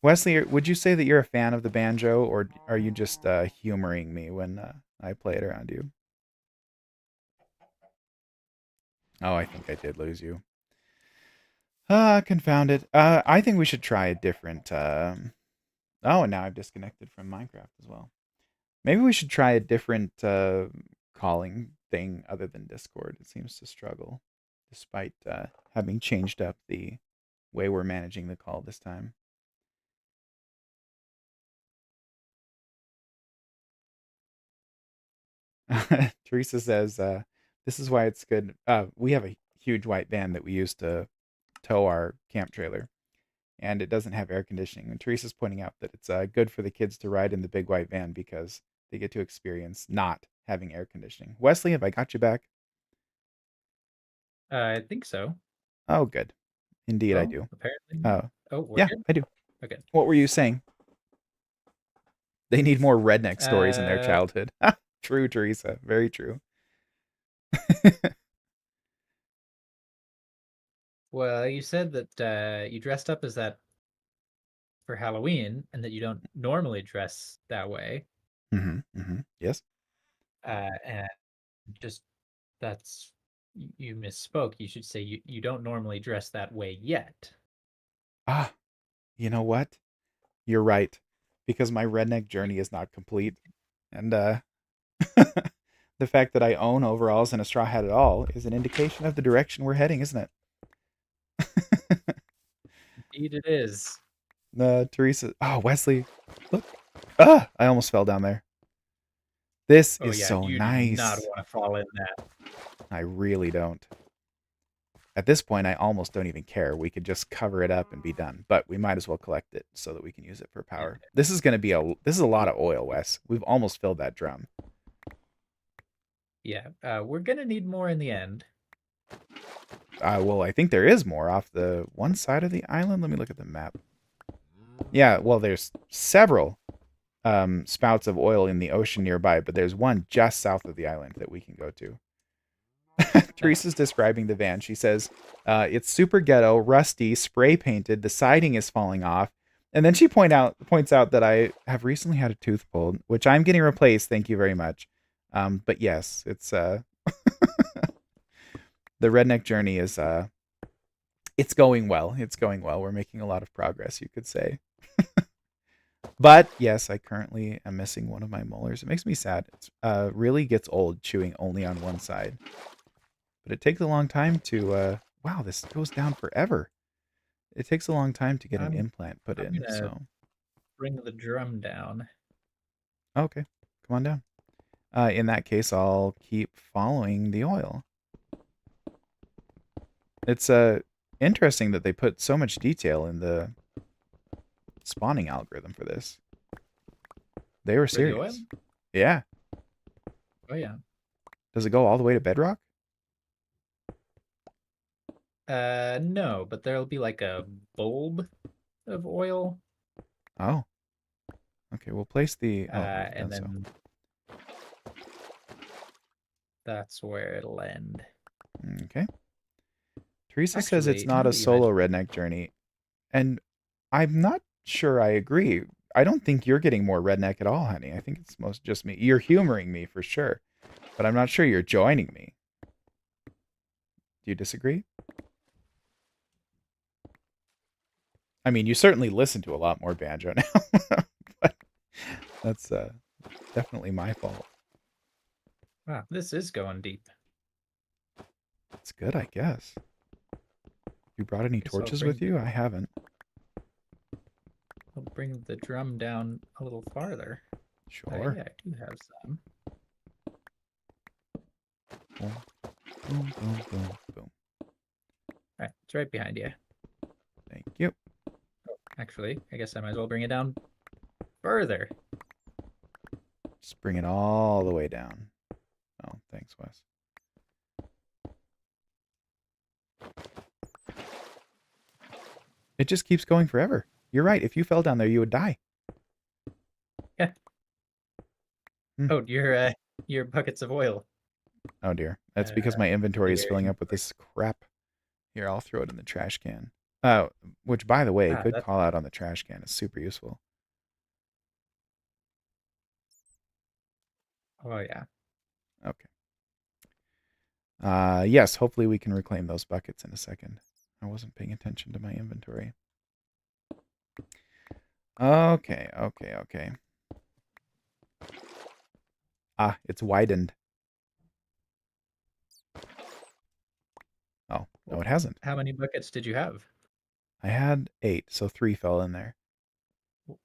Wesley, would you say that you're a fan of the banjo, or are you just humoring me when I play it around you? Oh, I think I did lose you. Ah, confound it. I think we should try a different. Oh, and now I've disconnected from Minecraft as well. Maybe we should try a different calling thing other than Discord. It seems to struggle, despite having changed up the way we're managing the call this time. Teresa says, "This is why it's good." We have a huge white van that we use to tow our camp trailer, and it doesn't have air conditioning. And Teresa's pointing out that it's good for the kids to ride in the big white van because they get to experience not having air conditioning. Wesley, have I got you back? I think so. Oh, good. Indeed, I Well, do. apparently not. Oh, Oh, we're yeah, good? I do. Okay. What were you saying? They need more redneck stories in their Uh, childhood. True, Teresa. Very true. well, you said that you dressed up as that for Halloween, and that you don't normally dress that way. Yes. And just that's you misspoke. You should say you don't normally dress that way yet. Ah, you know what? You're right. Because my redneck You, journey is not complete. And the fact that I own overalls and a straw hat at all is an indication of the direction we're heading, isn't it? indeed, it is. Teresa. Oh, Wesley. Look. Ah, I almost fell down there. This Oh is yeah, so you do not nice. want to fall in that. I really don't. At this point, I almost don't even care. We could just cover it up and be done. But we might as well collect it so that we can use it for And, power. This is going to be this is a lot of oil, Wes. We've almost filled that drum. yeah, we're gonna need more in the end. Well, I think there is more off the one side of the island. Let me look at the map. Yeah, well, there's several spouts of oil in the ocean nearby, but there's one just south of the island that we can go to. Teresa's Nice. describing the van. She says, it's super ghetto, rusty, spray painted, the siding is falling off. And then she points out that I have recently had a tooth pulled, which I'm getting replaced. Thank you very much. But yes, it's the redneck journey is it's going well. It's going well. We're making a lot of progress, you could say. But yes, I currently am missing one of my molars. It makes me sad. It really gets old chewing only on one side. But it takes a long time to wow, this goes down forever. It takes a long time to get an I'm implant put I'm in. gonna So bring the drum down. okay, come on down. In that case, I'll keep following the oil. It's interesting that they put so much detail in the spawning algorithm for this. They were For the oil? serious. Yeah. Oh yeah. Does it go all the way to bedrock? No, but there'll be like a bulb of oil. Oh. Okay, we'll place the. Oh, we've And done so. then that's where it'll end. Okay. Teresa says it's Actually, not now a that you solo mention it, redneck journey, and I'm not sure I agree. I don't think you're getting more redneck at all, honey. I think it's most just me. You're humoring me for sure, but I'm not sure you're joining me. Do you disagree? I mean, you certainly listen to a lot more banjo now, but that's definitely my fault. wow, this is going deep. It's good, I guess. You brought any Guess torches with you? I haven't. I'll bring the drum down a little farther. Sure. Yeah, I do have some. Boom, boom, boom, boom, boom. All right, it's right behind you. Thank you. Actually, I guess I might as well bring it down further. Just bring it all the way down. Oh, thanks, Wes. It just keeps going forever. You're right. If you fell down there, you would die. Yeah. Hmm. Oh, your buckets of oil. Oh dear. That's because Uh, my inventory be is very filling up with important. this crap. Here, I'll throw it in the trash can. Which, by the way, Ah, good that's call out on the trash can. It's super useful. oh yeah. Okay. Yes, hopefully we can reclaim those buckets in a second. I wasn't paying attention to my inventory. Okay, okay, okay. Ah, it's widened. Oh, no, Well, it hasn't. how many buckets did you have? I had 8, so 3 fell in there.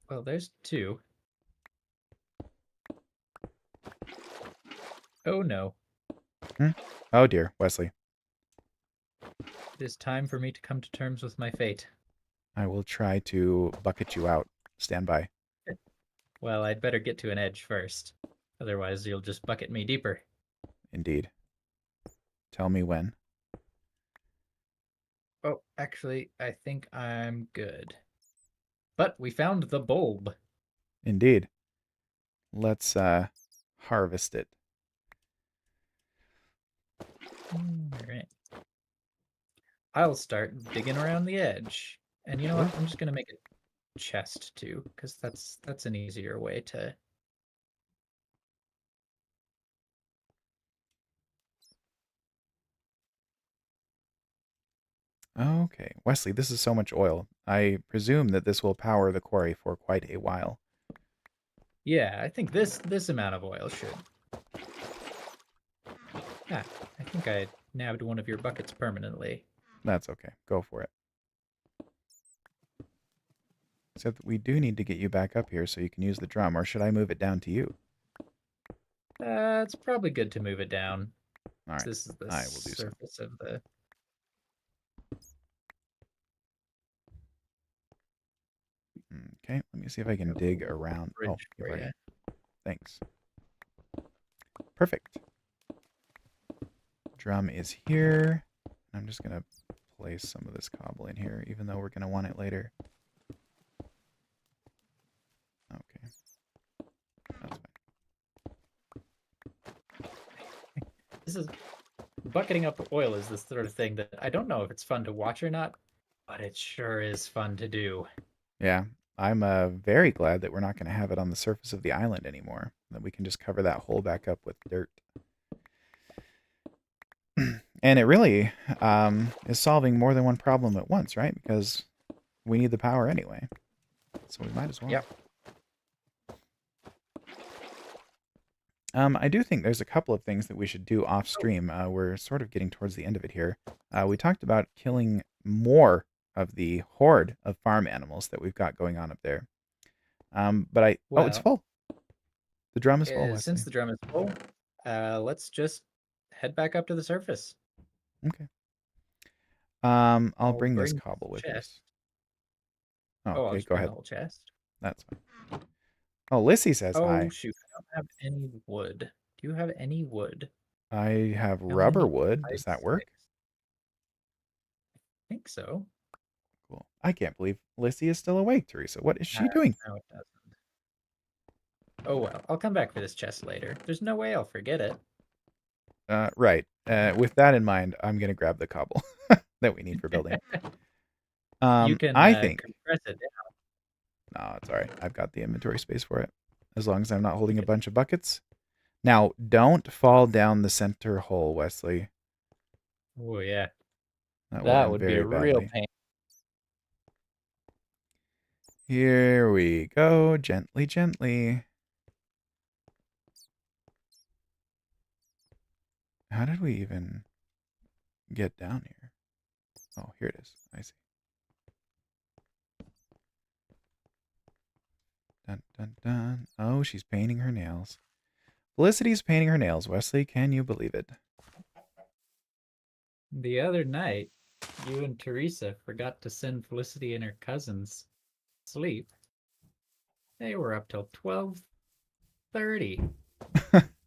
Well, there's 2. Oh no. Hmm? Oh dear, Wesley. It is time for me to come to terms with my fate. I will try to bucket you out. Stand by. Well, I'd better get to an edge first. Otherwise, you'll just bucket me deeper. Indeed. Tell me when. Oh, actually, I think I'm good. But we found the bulb. Indeed. Let's harvest it. All right. I'll start digging around the edge. And you know Sure. what? I'm just gonna make a chest too, because that's an easier way to. Okay. Wesley, this is so much oil. I presume that this will power the quarry for quite a while. Yeah, I think this amount of oil should. Ah, I think I nabbed one of your buckets permanently. That's okay. Go for it. Except that we do need to get you back up here so you can use the drum, or should I move it down to you? It's probably good to move it down. All right. This is the I will do so. surface of the. Okay. Let me see if I can dig around. Oh, Bridge you've for you. already. Thanks. Perfect. Drum is here. I'm just going to place some of this cobble in here, even though we're going to want it later. Okay. That's fine. This is bucketing up oil is the sort of thing that I don't know if it's fun to watch or not, but it sure is fun to do. Yeah. I'm very glad that we're not going to have it on the surface of the island anymore. That we can just cover that hole back up with dirt. And it really is solving more than one problem at once, right? Because we need the power anyway. So we might as well. Yep. I do think there's a couple of things that we should do off stream. We're sort of getting towards the end of it here. We talked about killing more of the horde of farm animals that we've got going on up there. Oh, it's Well, full. The drum is full, since Wesley. the drum is full, let's just head back up to the surface. Okay. I'll I'll bring this bring cobble with me. chest. Oh, Oh, I'll okay, just go bring the ahead. whole chest. That's fine. Oh, Lissy says Oh hi. shoot, I don't have any wood. Do you have any wood? I have I only rubber need wood. five Does that work? sticks. I think so. Cool. I can't believe Lissy is still awake, Teresa. What is she doing? No, it doesn't. Oh well, I'll come back for this chest later. There's no way I'll forget it. Right. With that in mind, I'm gonna grab the cobble that we need for building. You can I think. compress it down. No, it's all right. I've got the inventory space for it, as long as I'm not holding a bunch of buckets. Now, don't fall down the center hole, Wesley. Oh yeah, That will that end would be a very real badly. pain. Here we go. Gently, gently. How did we even get down here? Oh, here it is. I see. Dun, dun, dun. Oh, she's painting her nails. Felicity's painting her nails, Wesley. Can you believe it? The other night, you and Teresa forgot to send Felicity and her cousins sleep. They were up till 12:30.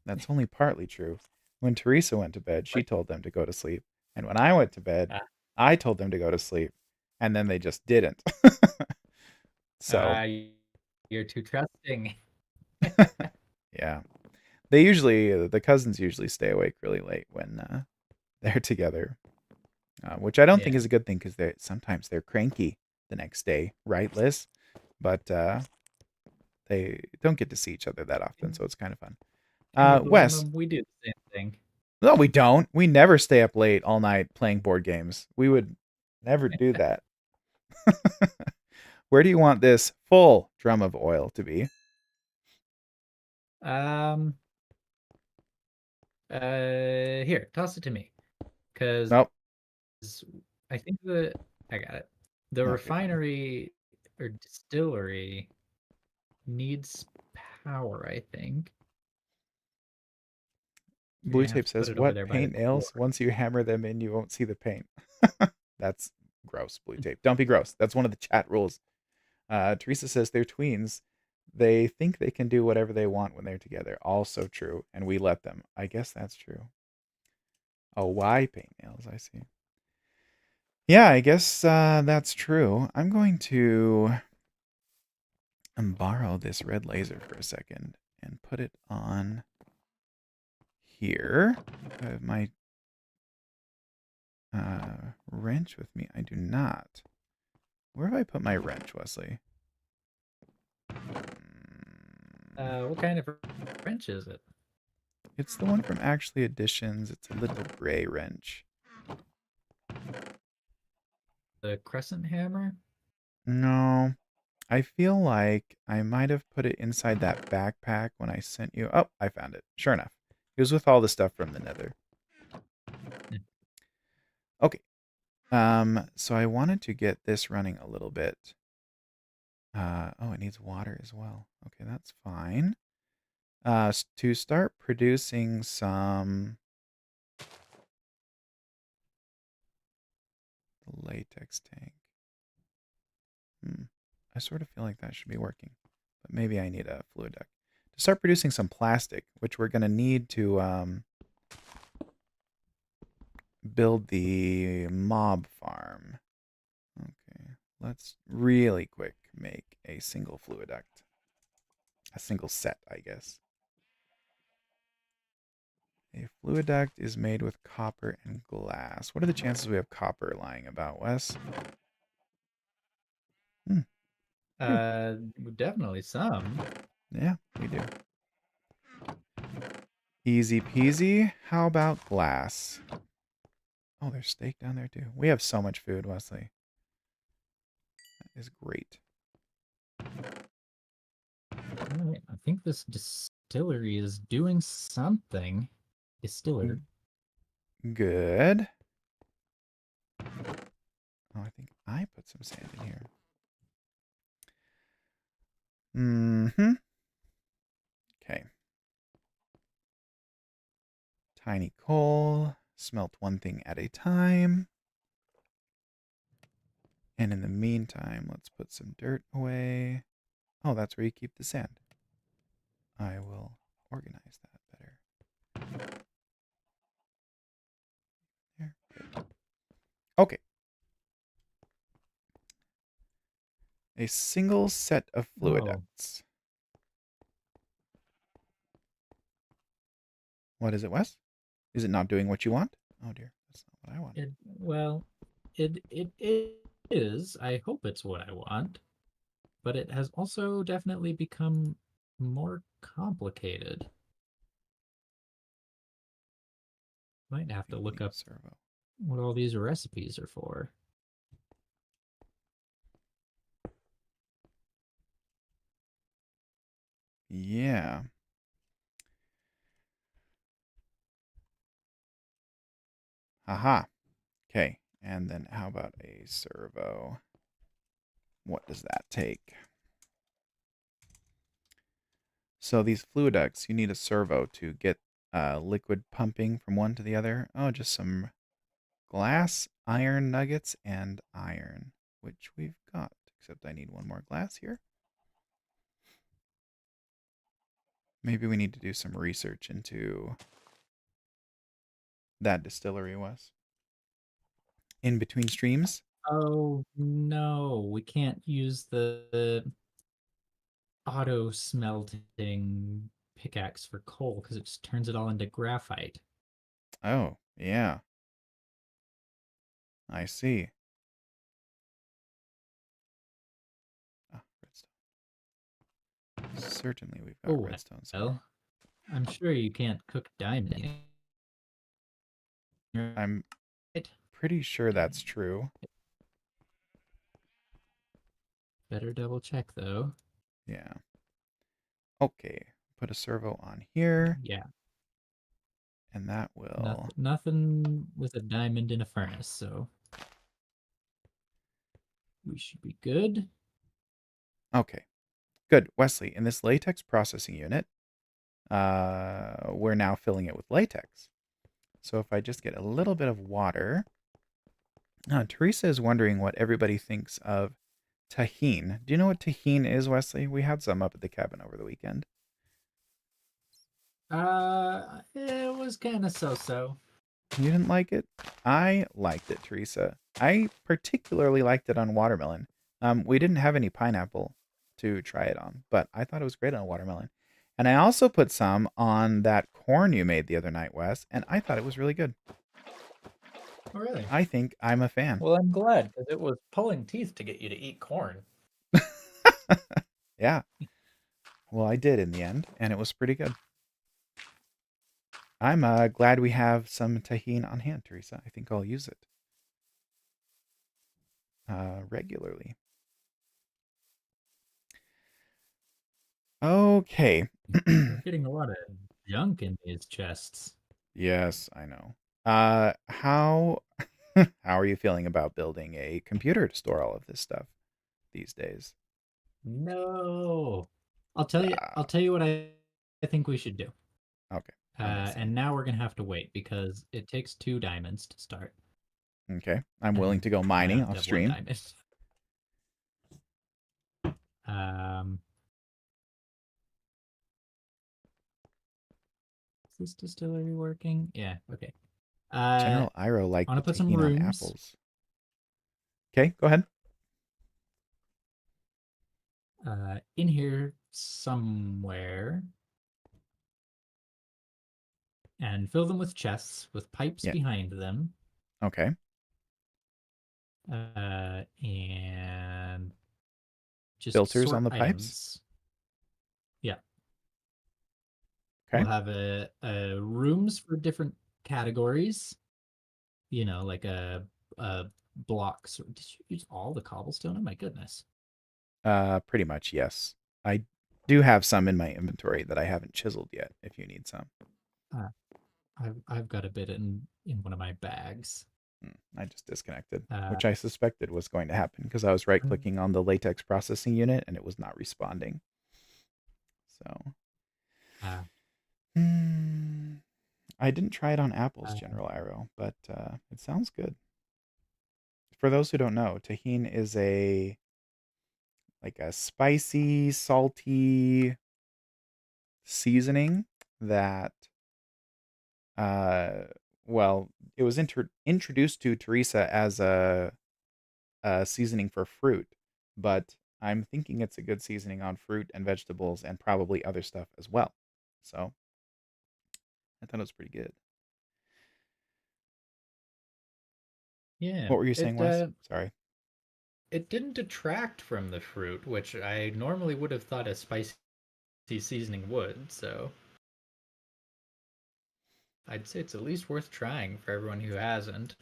That's only partly true. When Teresa went to bed, she told them to go to sleep. And when I went to bed, Ah, I told them to go to sleep. And then they just didn't. So, ah, you're too trusting. yeah. They usually, the cousins usually stay awake really late when they're together, which I don't think Yeah. is a good thing because sometimes they're cranky the next day, right, Liz? But they don't get to see each other that often, so it's kind of fun. Can you blame Wes, them? We do the same thing. no, we don't. We never stay up late all night playing board games. We would never do that. Where do you want this full drum of oil to be? Um, Here, toss it to me. Because Nope. I think I got it. The Okay, fine. refinery or distillery needs power, I think. You're Blue gonna have Tape to put says, it over "What there by the paint door. nails? Once you hammer them in, you won't see the paint." That's gross, Blue Tape. Don't be gross. That's one of the chat rules. Teresa says they're tweens. They think they can do whatever they want when they're together. Also true, and we let them. I guess that's true. Oh, why paint nails? I see. Yeah, I guess that's true. I'm going to and borrow this red laser for a second and put it on here. I have my wrench with me. I do not. Where have I put my wrench, Wesley? What kind of wrench is it? It's the one from Actually Additions. It's a little gray wrench. The crescent hammer? No, I feel like I might have put it inside that backpack when I sent you. Oh, I found it. Sure enough. It was with all the stuff from the Nether. Hmm. Okay. So I wanted to get this running a little bit. Oh, it needs water as well. Okay, that's fine. To start producing some latex tank. I sort of feel like that should be working, but maybe I need a fluid duct to start producing some plastic, which we're going to need to build the mob farm. Okay, let's really quick make a single fluid duct. A single set, I guess. A fluid duct is made with copper and glass. What are the chances we have copper lying about, Wes? Hmm. Definitely some. Yeah, we do. Easy peasy. How about glass? Oh, there's steak down there too. We have so much food, Wesley. That is great. Alright, I think this distillery is doing something. Distiller. Good. Oh, I think I put some sand in here. Mm-hmm. Okay. Tiny coal. Smelt one thing at a time. And in the meantime, let's put some dirt away. Oh, that's where you keep the sand. I will organize that better. There. Good. Okay. A single set of fluid Oh, ducts. What is it, Wes? Is it not doing what you want? Oh dear, that's not what I want. well, it is. I hope it's what I want, but it has also definitely become more complicated. Might have to We look need a up servo. what all these recipes are for. Yeah. Haha. Okay. And then how about a servo? What does that take? So these fluid ducts, you need a servo to get liquid pumping from one to the other. Oh, just some glass, iron nuggets, and iron, which we've got. Except I need one more glass here. Maybe we need to do some research into that distillery, Wes. In between streams. Oh no, we can't use the auto smelting pickaxe for coal because it just turns it all into graphite. Oh, yeah. I see. Ah, redstone. Certainly we've got Oh, redstone somewhere. well, I'm sure you can't cook diamond. I'm Right? pretty sure that's true. Better double check though. Yeah. Okay. Put a servo on here, Yeah, and that will... nothing with a diamond in a furnace, so we should be good. Okay. Good. Wesley, in this latex processing unit, we're now filling it with latex. So if I just get a little bit of water... Teresa is wondering what everybody thinks of tahine. Do you know what tahine is, Wesley? We had some up at the cabin over the weekend. It was kind of so-so. You didn't like it? I liked it, Teresa. I particularly liked it on watermelon. We didn't have any pineapple. to try it on, but I thought it was great on a watermelon. And I also put some on that corn you made the other night, Wes, and I thought it was really good. Oh, really? I think I'm a fan. Well, I'm glad because it was pulling teeth to get you to eat corn. Yeah. Well, I did in the end, and it was pretty good. I'm glad we have some tahine on hand, Teresa. I think I'll use it regularly. Okay. We're getting a lot of junk in these chests. Yes, I know. How how are you feeling about building a computer to store all of this stuff these days? No. I'll Ah, tell you what I think we should do. okay, I'm listening. And now we're gonna have to wait because it takes 2 diamonds to start, Okay, I'm willing and to go I mining only off have 1 stream. diamond. Um, is this distillery working? Yeah, okay. I General Iro liked want the to put some tahine on rooms apples. Okay, go ahead. in here somewhere and fill them with chests with pipes Yeah. behind them. Okay. And just Filters on sort the pipes. items. Yeah. We'll Okay. have a rooms for different categories. You know, like a blocks. Did you use all the cobblestone? Oh my goodness. Pretty much, yes. I do have some in my inventory that I haven't chiseled yet, if you need some. Uh, I've got a bit in one of my bags. I just disconnected, Uh, which I suspected was going to happen because I was right clicking on the latex processing unit and it was not responding. So, uh, hmm, I didn't try it on apples, uh, General Arrow, but it sounds good. For those who don't know, tahine is a spicy, salty seasoning that uh well, it was introduced to Teresa as a seasoning for fruit, but I'm thinking it's a good seasoning on fruit and vegetables and probably other stuff as well. So I thought it was pretty good. yeah. What were you saying, Wes? Sorry. It didn't detract from the fruit, which I normally would have thought a spicy seasoning would. So I'd say it's at least worth trying for everyone who hasn't.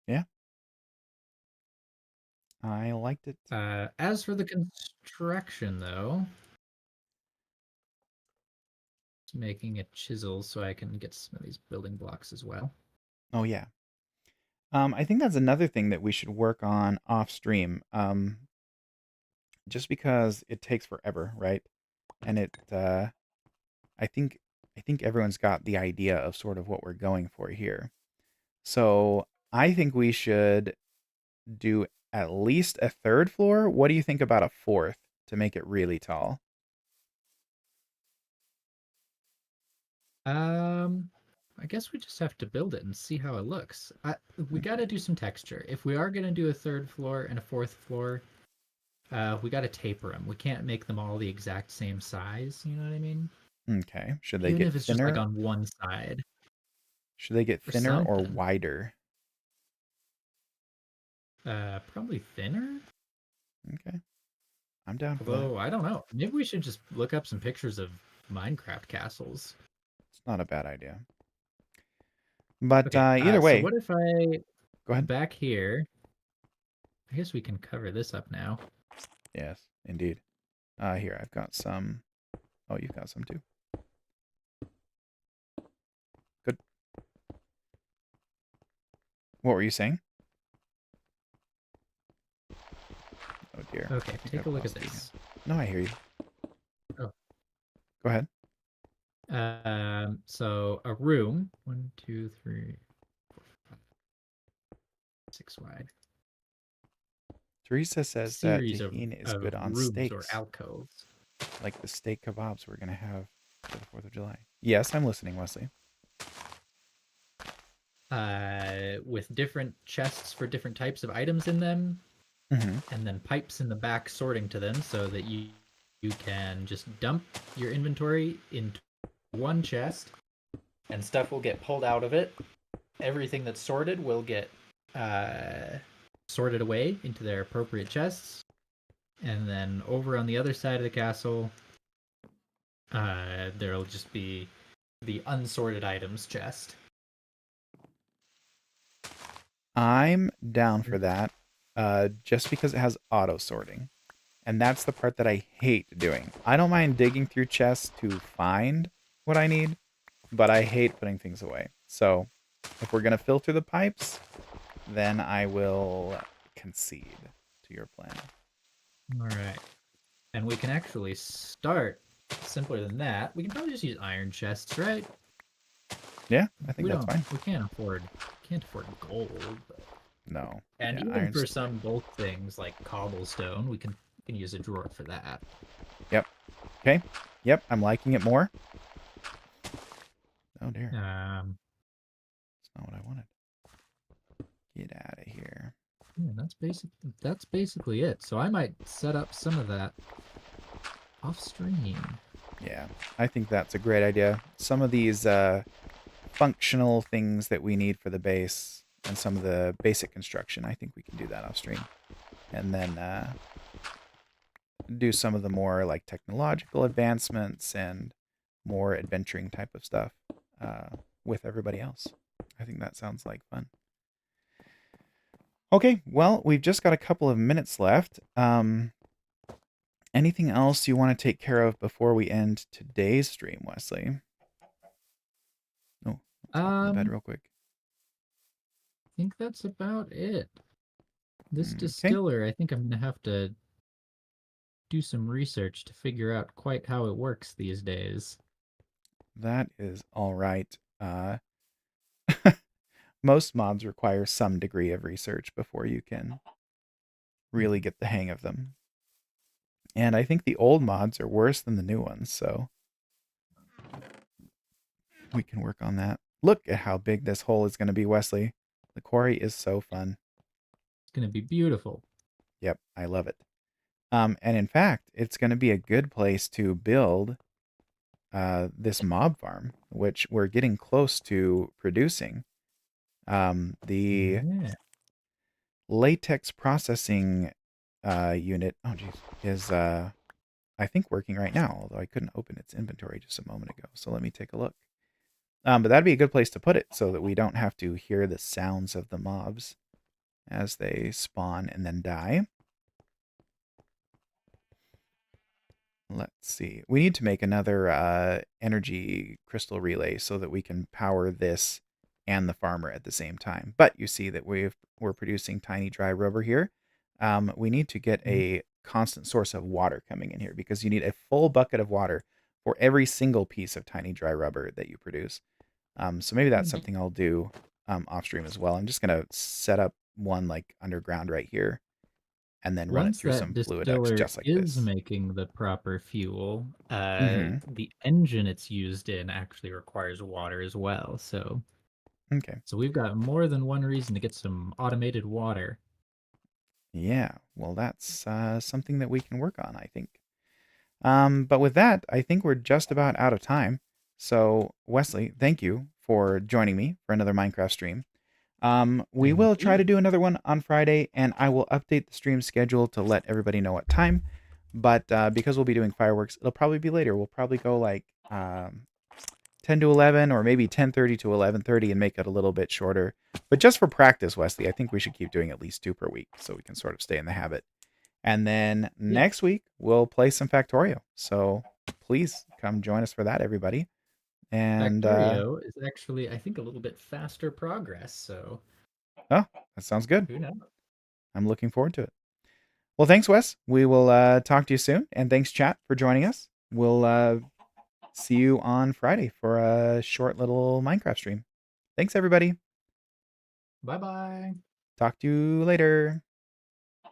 Yeah, I liked it. As for the construction, though, just making a chisel so I can get some of these building blocks as well. Oh yeah. I think that's another thing that we should work on off stream. Just because it takes forever, right? And I think I think everyone's got the idea of sort of what we're going for here. So I think we should do at least a third floor. What do you think about a fourth to make it really tall? Um, I guess we just have to build it and see how it looks. We got Okay. to do some texture. If we are going to do a third floor and a fourth floor, we got to taper them. We can't make them all the exact same size. You know what I mean? Okay. Should they Even get if it's just like thinner? on one side Should they get or thinner or something. wider? Probably thinner. Okay. I'm down for that. Although I don't know. Maybe we should just look up some pictures of Minecraft castles. It's not a bad idea. But Okay. either So way, what if I go ahead. back here? I guess we can cover this up now. Yes, indeed. Here, I've got some. Oh, you've got some too. Good. What were you saying? Oh dear. Okay, I think take I've a look at lost you again. this. No, I hear you. Oh. Go ahead. So a room, 1, 2, 3, 4, 5, 6 wide. Teresa says that Series tahine is of good on rooms or steaks, alcoves. like the steak kebabs we're gonna have for the 4th of July. Yes, I'm listening, Wesley. With different chests for different types of items in them. Hmm. and then pipes in the back sorting to them so that you can just dump your inventory into one chest and stuff will get pulled out of it. Everything that's sorted will get uh, sorted away into their appropriate chests. And then over on the other side of the castle, there'll just be the unsorted items chest. I'm down for that, just because it has auto sorting. And that's the part that I hate doing. I don't mind digging through chests to find what I need, but I hate putting things away. So if we're going to filter the pipes, then I will concede to your plan. All right. And we can actually start simpler than that. We can probably just use iron chests, right? Yeah, I think that's fine. We can't afford gold. But... No. And Yeah, even iron's. for some bulk things like cobblestone, we can use a drawer for that. Yep. Okay. Yep, I'm liking it more. Oh dear. Um, That's not what I wanted. Get out of here. yeah, that's basically it. So I might set up some of that off stream. Yeah, I think that's a great idea. Some of these functional things that we need for the base and some of the basic construction, I think we can do that off stream. And then do some of the more like technological advancements and more adventuring type of stuff with everybody else. I think that sounds like fun. Okay, well, we've just got a couple of minutes left. Anything else you want to take care of before we end today's stream, Wesley? Oh, let's hop in the bed Um, real quick. I think that's about it. This Okay, distiller, I think I'm gonna have to do some research to figure out quite how it works these days. that is all right. Most mods require some degree of research before you can really get the hang of them. And I think the old mods are worse than the new ones, so we can work on that. Look at how big this hole is going to be, Wesley. The quarry is so fun. It's gonna be beautiful. Yep, I love it. And in fact, it's going to be a good place to build this mob farm, which we're getting close to producing. The Yeah. latex processing unit, oh geez, is I think working right now, although I couldn't open its inventory just a moment ago. So let me take a look. But that'd be a good place to put it so that we don't have to hear the sounds of the mobs as they spawn and then die. Let's see. We need to make another energy crystal relay so that we can power this and the farmer at the same time. But you see that we're producing tiny dry rubber here. We need to get Mhm. a constant source of water coming in here because you need a full bucket of water for every single piece of tiny dry rubber that you produce. So maybe that's something I'll do off stream as well. I'm just gonna set up one like underground right here and then run it Once through that some fluidex distiller just like is this. making the proper fuel, Mm-hmm. the engine it's used in actually requires water as well. Okay. So we've got more than one reason to get some automated water. Yeah. Well, that's something that we can work on, I think. But with that, I think we're just about out of time. So, Wesley, thank you for joining me for another Minecraft stream. We Thank will try you. to do another one on Friday, and I will update the stream schedule to let everybody know what time. But because we'll be doing fireworks, it'll probably be later. We'll probably go like 10 to 11 or maybe 10:30 to 11:30 and make it a little bit shorter. But just for practice, Wesley, I think we should keep doing at least 2 per week so we can sort of stay in the habit. And then Yeah. next week we'll play some Factorio. So please come join us for that, everybody. And Factorio is actually, I think, a little bit faster progress. So oh, that sounds good. who knows? I'm looking forward to it. Well, thanks, Wes. We will talk to you soon. And thanks, chat, for joining us. We'll see you on Friday for a short little Minecraft stream. Thanks, everybody. Bye bye. Talk to you later.